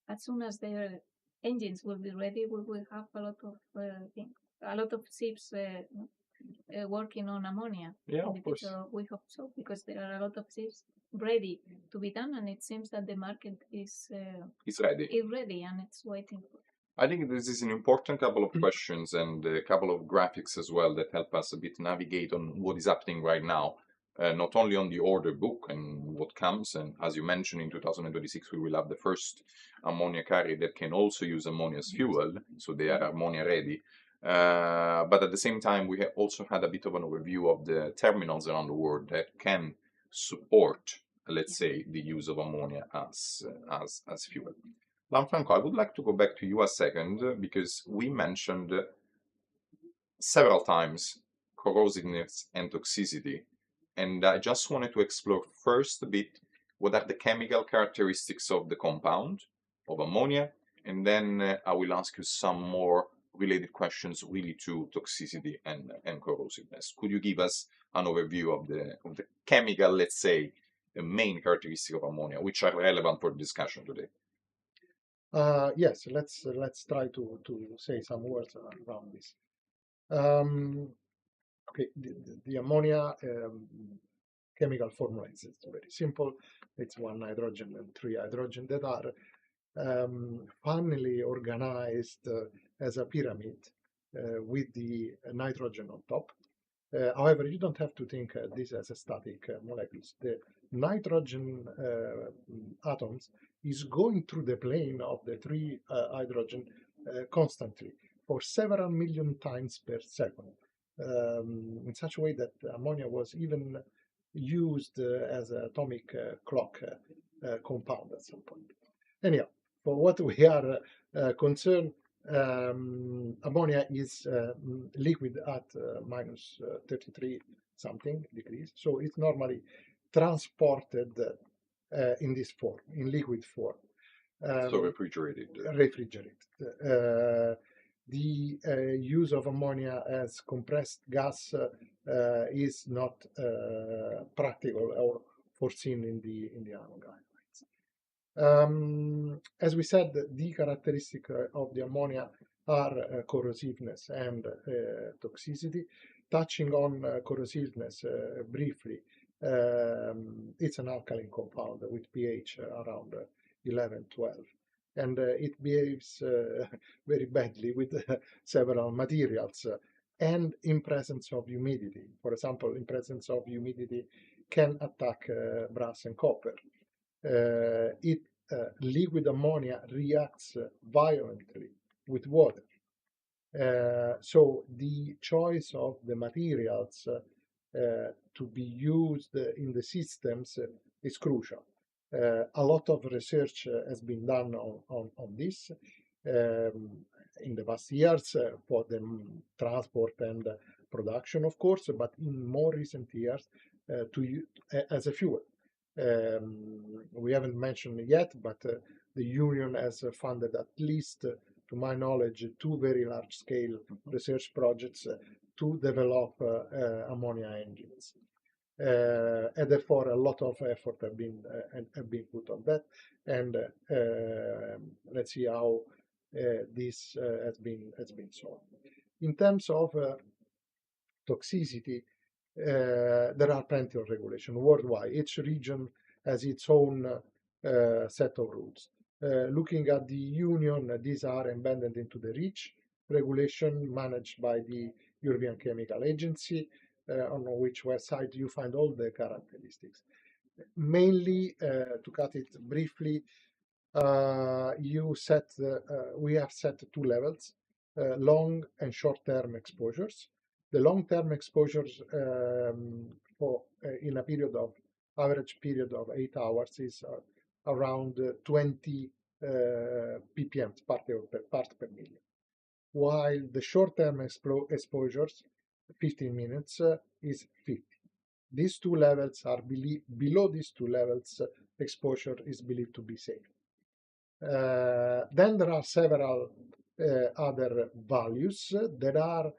[SPEAKER 3] as soon as their engines will be ready, we will have a lot of ships working on ammonia.
[SPEAKER 2] Yeah,
[SPEAKER 3] in the future. We hope so, because there are a lot of ships ready to be done, and it seems that the market is ready and it's waiting for.
[SPEAKER 2] I think this is an important couple of questions and a couple of graphics as well that help us a bit navigate on what is happening right now, not only on the order book and what comes, and as you mentioned, in 2026 we will have the first ammonia carrier that can also use ammonia as fuel, so they are ammonia ready. But at the same time, we have also had a bit of an overview of the terminals around the world that can support, let's say, the use of ammonia as fuel. Lanfranco, I would like to go back to you a second because we mentioned several times corrosiveness and toxicity. And I just wanted to explore first a bit what are the chemical characteristics of the compound, of ammonia, and then I will ask you some more related questions really to toxicity and corrosiveness. Could you give us an overview of the chemical, let's say, the main characteristic of ammonia, which are relevant for the discussion today?
[SPEAKER 4] Yes, let's try to say some words around this. Okay, the ammonia chemical formula is very simple. It's one nitrogen and three hydrogen that are finely organized as a pyramid with the nitrogen on top. However, you don't have to think this as a static molecules. The nitrogen atoms is going through the plane of the three hydrogen constantly for several million times per second, in such a way that ammonia was even used as an atomic clock compound at some point. Anyhow, for what we are concerned, ammonia is liquid at minus 33 something degrees, so it's normally transported in this form, in liquid form.
[SPEAKER 2] So refrigerated.
[SPEAKER 4] The use of ammonia as compressed gas is not practical or foreseen in the IMO guidelines. As we said, the characteristic of the ammonia are corrosiveness and toxicity. Touching on corrosiveness briefly, it's an alkaline compound with pH around 11, 12. And it behaves very badly with several materials and in presence of humidity. For example, in presence of humidity can attack brass and copper. Liquid ammonia reacts violently with water. So the choice of the materials to be used in the systems is crucial. A lot of research has been done on this in the past years for the transport and production, of course, but in more recent years as a fuel. We haven't mentioned it yet, but the Union has funded at least, to my knowledge, two very large-scale research projects to develop ammonia engines. And therefore, a lot of effort have been put on that, and let's see how this has been solved. In terms of toxicity, there are plenty of regulations worldwide. Each region has its own set of rules. Looking at the Union, these are embedded into the REACH regulation managed by the European Chemical Agency, on which website you find all the characteristics. Mainly, to cut it briefly, we have set two levels, long and short-term exposures. The long-term exposures in a average period of 8 hours is around 20 ppm, part per million. While the short-term exposures, 15 minutes, is 50. These two levels are below these two levels, exposure is believed to be safe. Then there are several other values that are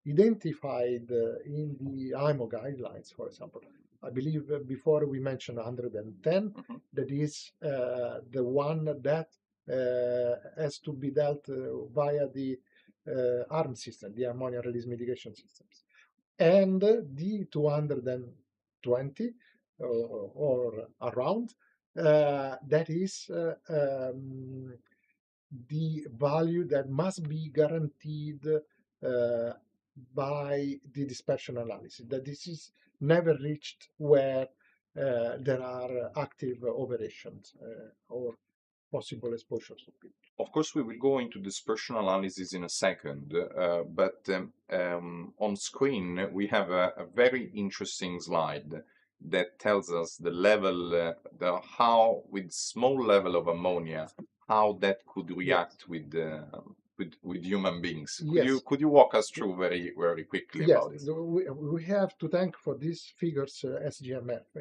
[SPEAKER 4] identified in the IMO guidelines, for example. I believe before we mentioned 110, that is the one that has to be dealt via the ARM system, the ammonia release mitigation systems. And the 220 or around, that is the value that must be guaranteed by the dispersion analysis, that this is never reached where there are active operations or possible exposures of people.
[SPEAKER 2] Of course, we will go into dispersion analysis in a second, but on screen we have a very interesting slide that tells us the level, how with small level of ammonia how that could
[SPEAKER 4] Yes.
[SPEAKER 2] react with human beings.
[SPEAKER 4] Yes.
[SPEAKER 2] Could you walk us through very quickly
[SPEAKER 4] Yes,
[SPEAKER 2] about it?
[SPEAKER 4] we have to thank for these figures SGMF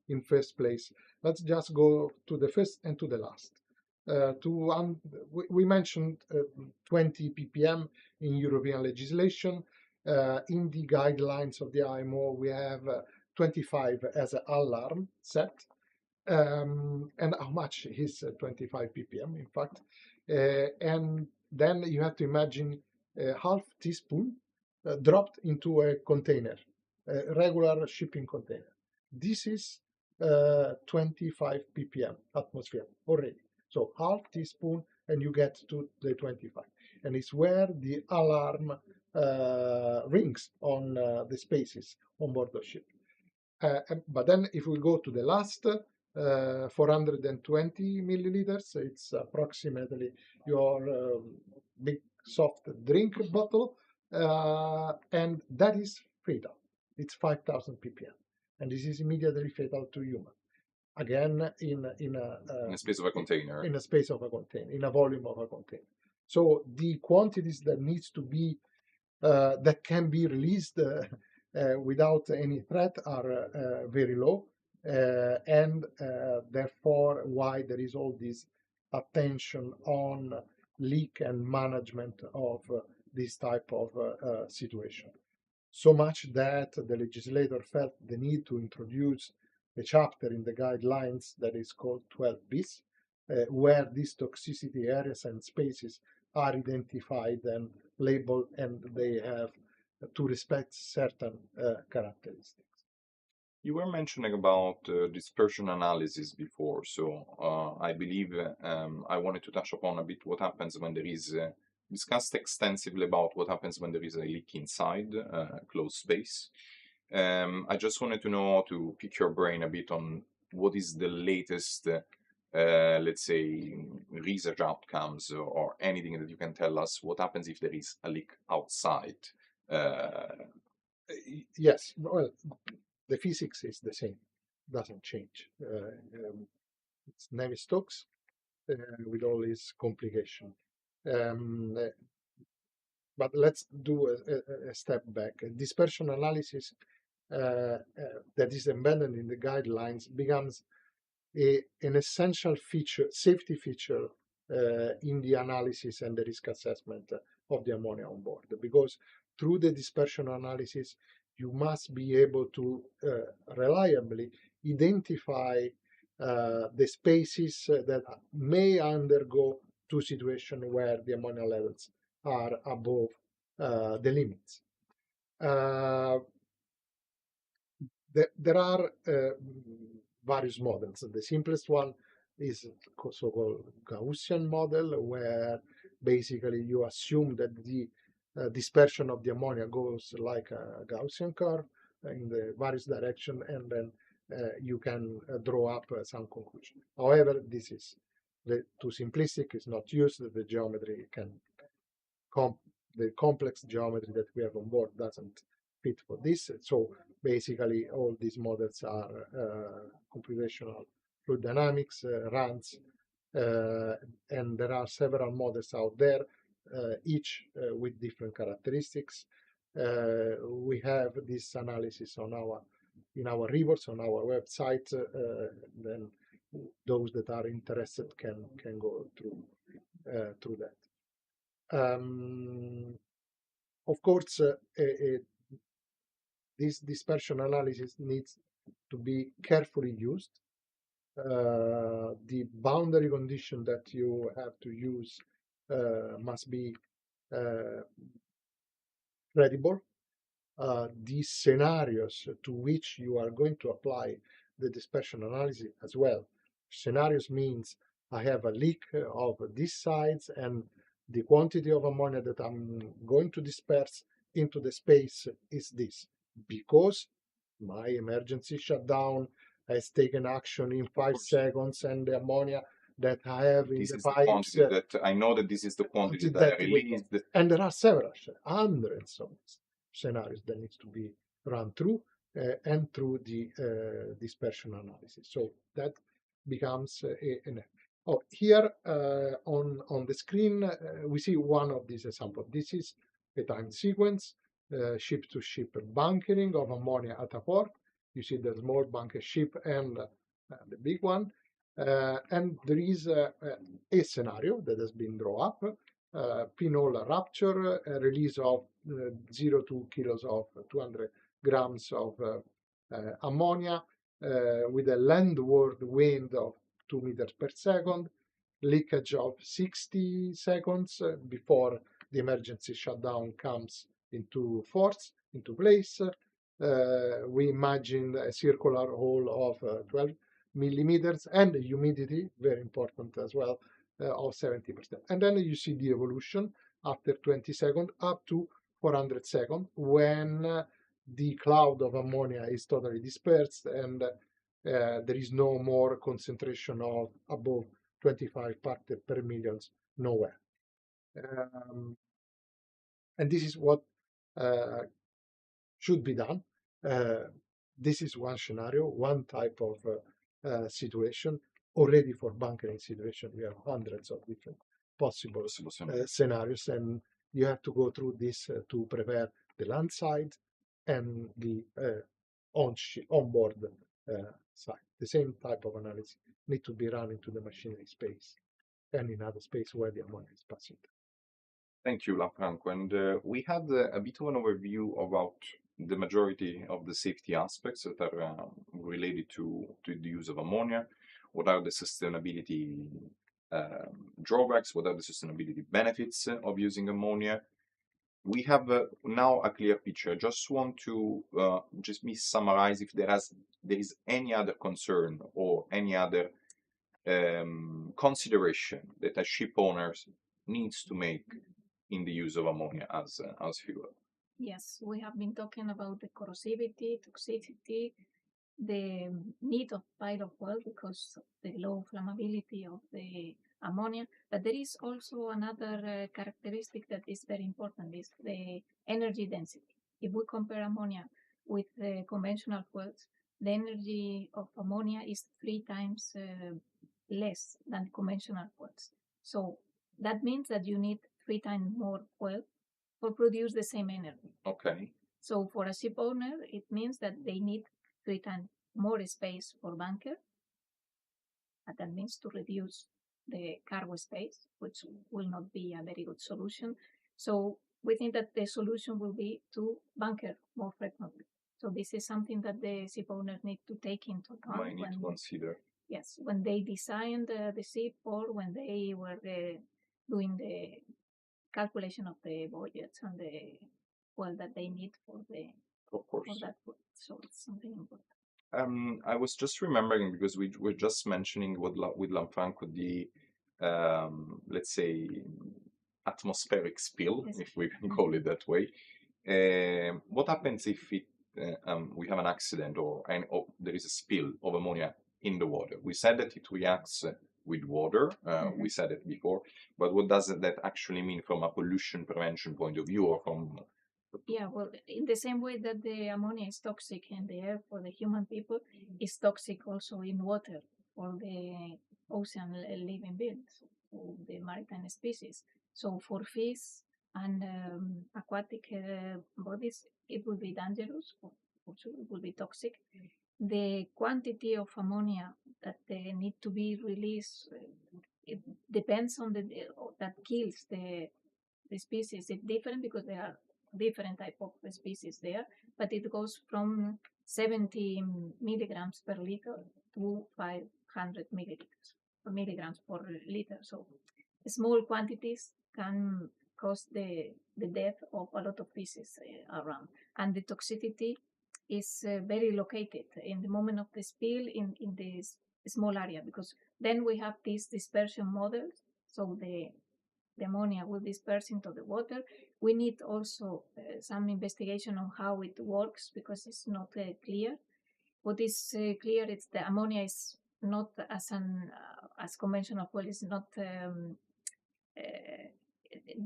[SPEAKER 4] in first place. Let's just go to the first and to the last. We mentioned 20 ppm in European legislation. In the guidelines of the IMO, we have 25 as an alarm set. And how much is 25 ppm, in fact? And then you have to imagine a half teaspoon dropped into a container, a regular shipping container. This is 25 ppm atmosphere already. So half teaspoon and you get to the 25. And it's where the alarm rings on the spaces on board the ship. But then if we go to the last 420 milliliters, it's approximately your big soft drink bottle, and that is fatal. It's 5,000 ppm, and this is immediately fatal to human. Again, in
[SPEAKER 2] In a space of a container.
[SPEAKER 4] in a space of a container, in a volume of a container. So the quantities that needs to be that can be released without any threat are very low, and therefore why there is all this attention on leak and management of this type of situation. So much that the legislator felt the need to introduce a chapter in the guidelines that is called 12 bis, where these toxicity areas and spaces are identified and labeled, and they have to respect certain characteristics.
[SPEAKER 2] You were mentioning about dispersion analysis before, so I believe I wanted to touch upon a bit what happens when there is discussed extensively about what happens when there is a leak inside a closed space. I just wanted to know, to pick your brain a bit on what is the latest, let's say, research outcomes or anything that you can tell us what happens if there is a leak outside.
[SPEAKER 4] Yes, well, the physics is the same, doesn't change. It's Navier-Stokes with all its complication. But let's do a step back. Dispersion analysis that is embedded in the guidelines becomes an essential feature, safety feature in the analysis and the risk assessment of the ammonia on board. Because through the dispersion analysis, you must be able to reliably identify the spaces that may undergo two situations where the ammonia levels are above the limits. There are various models. The simplest one is so-called Gaussian model, where basically you assume that the dispersion of the ammonia goes like a Gaussian curve in the various direction, and then you can draw up some conclusion. However, this is too simplistic. It's not used. The geometry can the complex geometry that we have on board doesn't fit for this. So basically, all these models are computational fluid dynamics, RANs, and there are several models out there, each with different characteristics. We have this analysis in our reports on our website. Then those that are interested can go through that. Of course, this dispersion analysis needs to be carefully used. The boundary condition that you have to use must be credible. The scenarios to which you are going to apply the dispersion analysis as well. Scenarios means I have a leak of this size, and the quantity of ammonia that I'm going to disperse into the space is this, because my emergency shutdown has taken action in 5 seconds, and the ammonia that I have in
[SPEAKER 2] This
[SPEAKER 4] the
[SPEAKER 2] is the
[SPEAKER 4] pipes.
[SPEAKER 2] quantity that I know that this is the quantity that I released.
[SPEAKER 4] And there are several, hundreds of scenarios that needs to be run through and through the dispersion analysis. So that becomes Oh, here on the screen, we see one of these examples. This is a time sequence, ship-to-ship bunkering of ammonia at a port. You see the small bunker ship and the big one. And there is a scenario that has been drawn up, pinhole rupture, a release of 0.2 kilos of 200 grams of ammonia with a landward wind of 2 meters per second, leakage of 60 seconds before the emergency shutdown comes into force, into place. We imagined a circular hole of 12 millimeters and humidity, very important as well, of 70%. And then you see the evolution after 20 seconds up to 400 seconds when the cloud of ammonia is totally dispersed and there is no more concentration of above 25 parts per million nowhere. And this is what should be done. This is one scenario, one type of situation. Already for bunkering situation, we have hundreds of different possible scenarios, and you have to go through this to prepare the land side and the onboard side. The same type of analysis need to be run into the machinery space and in other space where the ammonia is passing.
[SPEAKER 2] Thank you, Lanfranco. And we had a bit of an overview about the majority of the safety aspects that are related to the use of ammonia. What are the sustainability drawbacks? What are the sustainability benefits of using ammonia? We have now a clear picture. I just want to just summarize if there is any other concern or any other consideration that a ship owner needs to make in the use of ammonia as fuel.
[SPEAKER 3] Yes, we have been talking about the corrosivity, toxicity, the need of pilot oil because of the low flammability of the ammonia. But there is also another characteristic that is very important, is the energy density. If we compare ammonia with conventional fuels, the energy of ammonia is 3 times less than conventional fuels. So that means that you need 3 times more oil for produce the same energy.
[SPEAKER 2] Okay.
[SPEAKER 3] So for a ship owner, it means that they need 3 times more space for bunker. And that means to reduce the cargo space, which will not be a very good solution. So we think that the solution will be to bunker more frequently. So this is something that the ship owners need to take into account.
[SPEAKER 2] Might need to consider.
[SPEAKER 3] Yes, when they designed the ship or when they were doing the calculation of the voyage and the oil that they need for that food. So it's something important.
[SPEAKER 2] I was just remembering because we were just mentioning with Lanfranco the let's say atmospheric spill,
[SPEAKER 3] Yes.
[SPEAKER 2] if we can call it that way. What happens if we have an accident or there is a spill of ammonia in the water? We said that it reacts with water. We said it before, but what does that actually mean from a pollution prevention point of view, or from?
[SPEAKER 3] Yeah, well, in the same way that the ammonia is toxic in the air for the human people, it's toxic also in water for the ocean living beings, for the maritime species. So for fish and aquatic bodies, it will be dangerous. For sure, it will be toxic. The quantity of ammonia that they need to be released, it depends on that kills the species. It's different because there are different type of species there, but it goes from 70 milligrams per liter to 500 milligrams per liter. So small quantities can cause the death of a lot of species around. And the toxicity is very located in the moment of the spill in this small area, because then we have these dispersion models. So the ammonia will disperse into the water. We need also some investigation on how it works because it's not clear. What is clear is the ammonia is not as conventional oil is not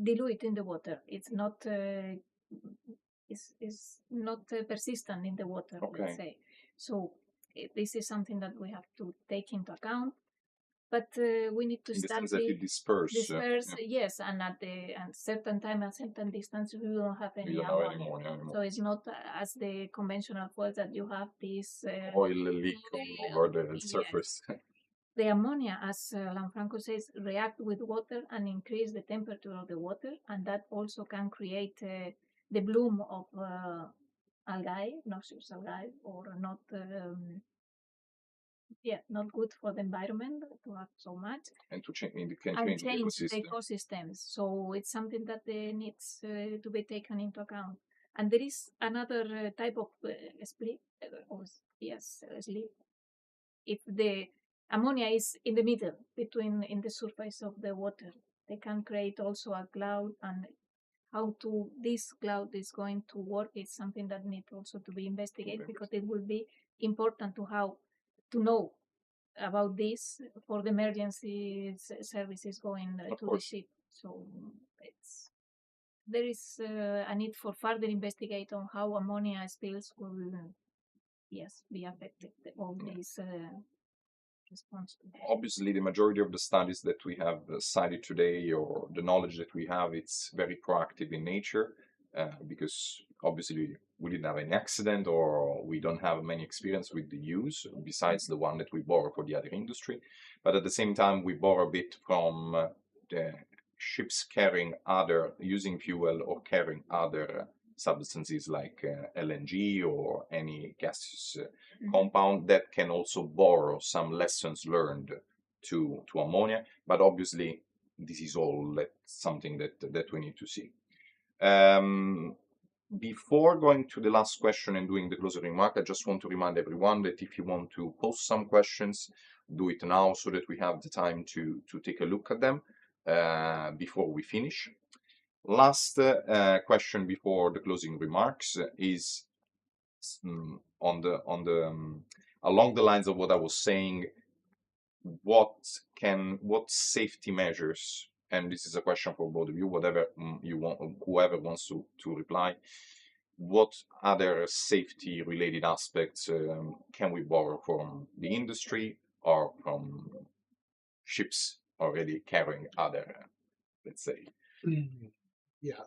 [SPEAKER 3] dilute in the water. It's not persistent in the water.
[SPEAKER 2] Okay.
[SPEAKER 3] Let's say. So this is something that we have to take into account. but we need to
[SPEAKER 2] In the
[SPEAKER 3] start
[SPEAKER 2] sense that you disperse,
[SPEAKER 3] yes, and at certain time, at certain distance, we don't have
[SPEAKER 2] you
[SPEAKER 3] any
[SPEAKER 2] don't have any
[SPEAKER 3] ammonia.
[SPEAKER 2] ammonia anymore.
[SPEAKER 3] So it's not as the conventional fuels that you have this
[SPEAKER 2] Oil leak all over the
[SPEAKER 3] yes.
[SPEAKER 2] surface.
[SPEAKER 3] The ammonia, as Lanfranco says, react with water and increase the temperature of the water, and that also can create the bloom of algae, noxious algae, or not not good for the environment to have so much,
[SPEAKER 2] And to change, it can
[SPEAKER 3] and
[SPEAKER 2] change the
[SPEAKER 3] change the
[SPEAKER 2] ecosystem.
[SPEAKER 3] ecosystems. So it's something that needs to be taken into account. And there is another type of split, sleep. If the ammonia is in the middle between in the surface of the water, they can create also a cloud, and how to this cloud is going to work is something that needs also to be investigated, because it will be important to know about this for the emergency services going to the ship. So there is a need for further investigate on how ammonia spills will be affected, all these response.
[SPEAKER 2] Obviously, the majority of the studies that we have cited today, or the knowledge that we have, it's very proactive in nature, because obviously we didn't have any accident, or we don't have many experience with the use besides the one that we borrow for the other industry. But at the same time, we borrow a bit from the ships using fuel or carrying other substances like LNG or any gaseous compound that can also borrow some lessons learned to ammonia. But obviously, this is all something that we need to see. Before going to the last question and doing the closing remark, I just want to remind everyone that if you want to post some questions, do it now so that we have the time to take a look at them before we finish. Last question before the closing remarks is along the lines of what I was saying. What safety measures, and this is a question for both of you, whatever you want, whoever wants to reply, what other safety related aspects can we borrow from the industry or from ships already carrying other, let's say?
[SPEAKER 4] Yeah,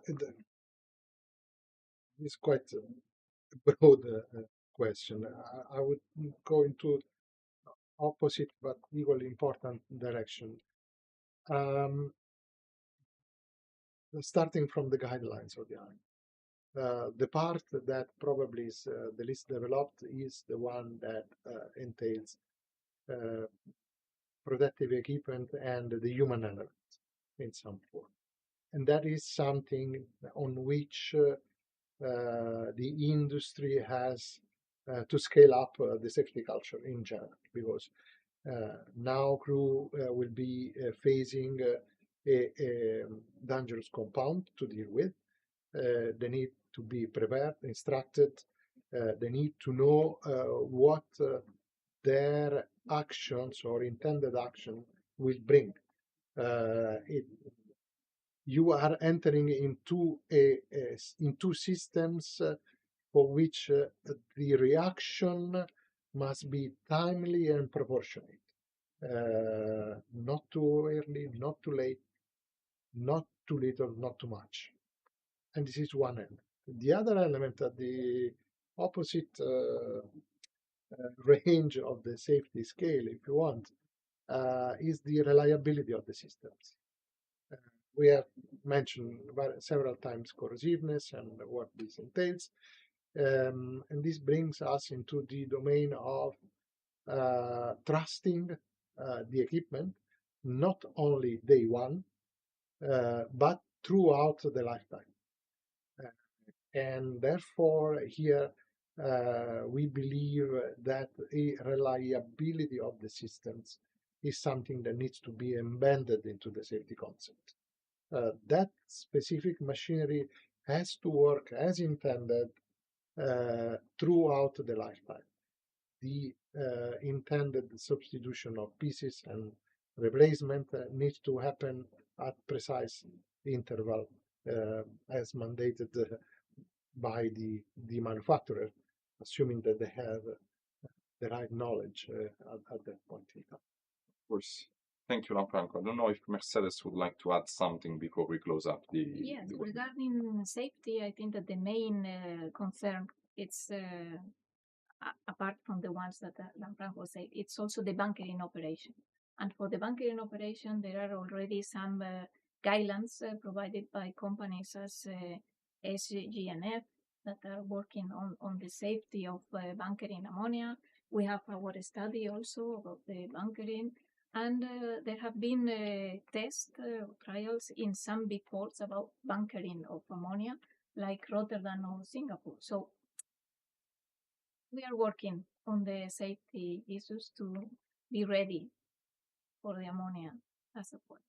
[SPEAKER 4] it's quite a broad question. I would go into opposite but equally important direction. Starting from the guidelines of the Army. The part that probably is the least developed is the one that entails protective equipment and the human element in some form. And that is something on which the industry has to scale up the safety culture in general, because now crew will be facing a dangerous compound to deal with. They need to be prepared, instructed. They need to know what their actions or intended action will bring. You are entering into systems for which the reaction must be timely and proportionate. Not too early, not too late, not too little, not too much. And this is one element. The other element at the opposite range of the safety scale, if you want, is the reliability of the systems. We have mentioned several times corrosiveness and what this entails. And this brings us into the domain of trusting the equipment, not only day one, but throughout the lifetime. And therefore, here we believe that a reliability of the systems is something that needs to be embedded into the safety concept. That specific machinery has to work as intended throughout the lifetime. The intended substitution of pieces and replacement needs to happen at precise interval as mandated by the manufacturer, assuming that they have the right knowledge at that point in time.
[SPEAKER 2] Of course. Thank you, Lanfranco. I don't know if Mercedes would like to add something before we close up the.
[SPEAKER 3] Yes,
[SPEAKER 2] the
[SPEAKER 3] regarding safety, I think that the main concern it's apart from the ones that Lanfranco said, it's also the bunkering operation. And for the bunkering operation, there are already some guidelines provided by companies as SGNF that are working on the safety of bunkering ammonia. We have our study also about the bunkering. And there have been test trials in some big ports about bunkering of ammonia, like Rotterdam or Singapore. So we are working on the safety issues to be ready for the ammonia as a port.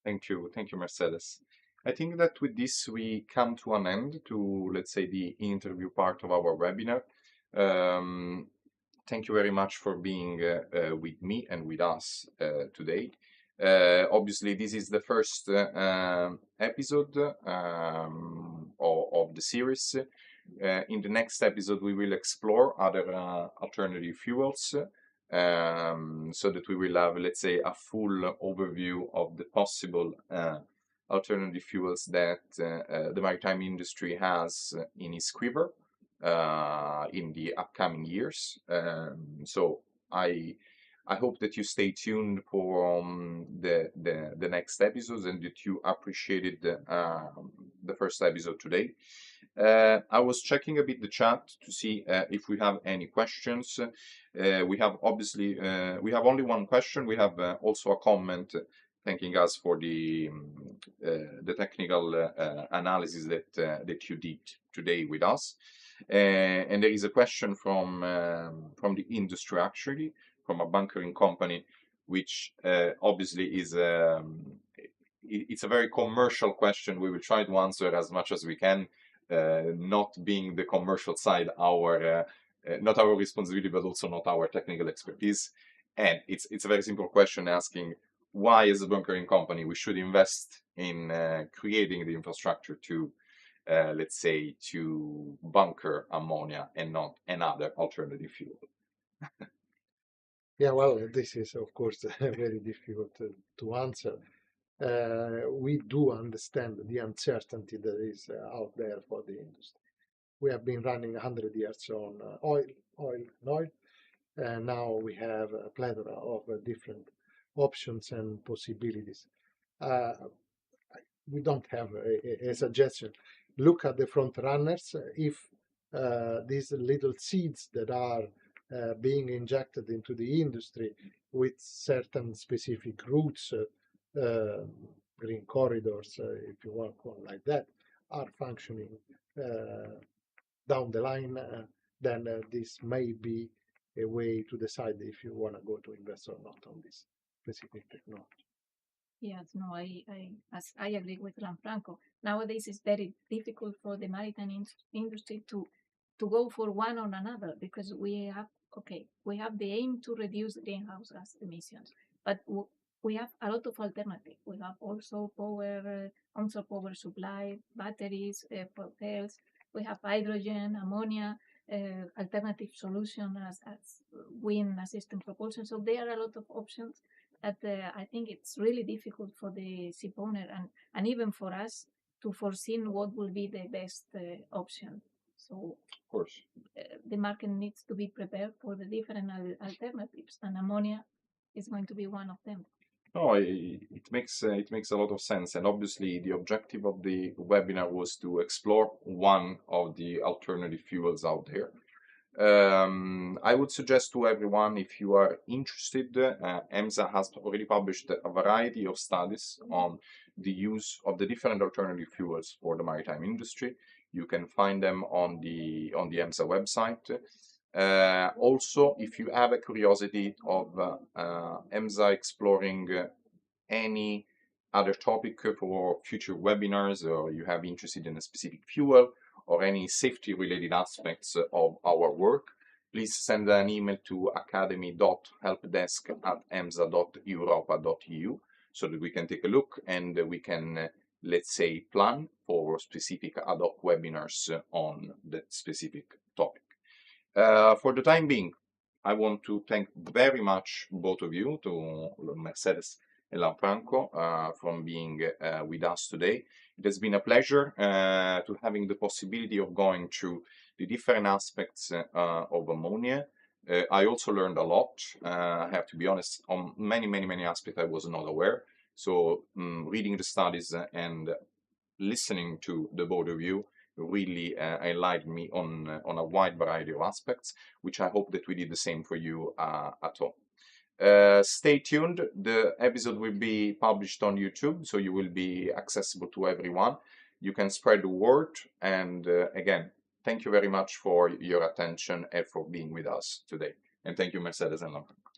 [SPEAKER 2] Thank you, Mercedes. I think that with this we come to an end to, let's say, the interview part of our webinar. Thank you very much for being with me and with us today. Obviously, this is the first episode of the series. In the next episode, we will explore other alternative fuels so that we will have, let's say, a full overview of the possible alternative fuels that the maritime industry has in its quiver in the upcoming years. So I hope that you stay tuned for the next episodes and that you appreciated the first episode today. I was checking a bit the chat to see if we have any questions. We have obviously we have only one question. We have also a comment thanking us for the technical analysis that you did today with us. And there is a question from the industry, actually, from a bunkering company, which obviously is it's a very commercial question. We will try to answer as much as we can, not being the commercial side our not our responsibility, but also not our technical expertise. And it's a very simple question asking why, as a bunkering company, we should invest in creating the infrastructure to let's say, to bunker ammonia and not another alternative fuel.
[SPEAKER 4] Yeah, well, this is, of course, very difficult to answer. We do understand the uncertainty that is out there for the industry. We have been running 100 years on oil, and now we have a plethora of different options and possibilities. We don't have a suggestion. Look at the front runners. If these little seeds that are being injected into the industry with certain specific routes, green corridors, if you want to call it like that, are functioning down the line, then this may be a way to decide if you want to go to invest or not on this specific technology.
[SPEAKER 3] Yes, no, I agree with Lanfranco. Nowadays, it's very difficult for the maritime industry to go for one or another because we have the aim to reduce greenhouse gas emissions, but we have a lot of alternatives. We have also power, onshore power supply, batteries, hotels. We have hydrogen, ammonia, alternative solution as wind assisted propulsion. So there are a lot of options that I think it's really difficult for the ship owner and even for us to foresee what will be the best option. So,
[SPEAKER 2] of course,
[SPEAKER 3] the market needs to be prepared for the different alternatives, and ammonia is going to be one of them.
[SPEAKER 2] No, it makes a lot of sense, and obviously the objective of the webinar was to explore one of the alternative fuels out there. I would suggest to everyone, if you are interested, EMSA has already published a variety of studies on the use of the different alternative fuels for the maritime industry. You can find them on the EMSA website. Also, if you have a curiosity of EMSA exploring any other topic for future webinars, or you have interested in a specific fuel or any safety related aspects of our work, please send an email to academy.helpdesk@emsa.europa.eu so that we can take a look and we can, let's say, plan for specific ad hoc webinars on that specific topic. For the time being, I want to thank very much both of you, to Mercedes and Lanfranco from being with us today. It has been a pleasure to having the possibility of going through the different aspects of ammonia. I also learned a lot. I have to be honest, on many aspects I was not aware. So reading the studies and listening to the both of you really enlightened me on a wide variety of aspects, which I hope that we did the same for you at home. Stay tuned. The episode will be published on YouTube, so you will be accessible to everyone. You can spread the word. And again, thank you very much for your attention and for being with us today. And thank you, Mercedes and Lanfranco.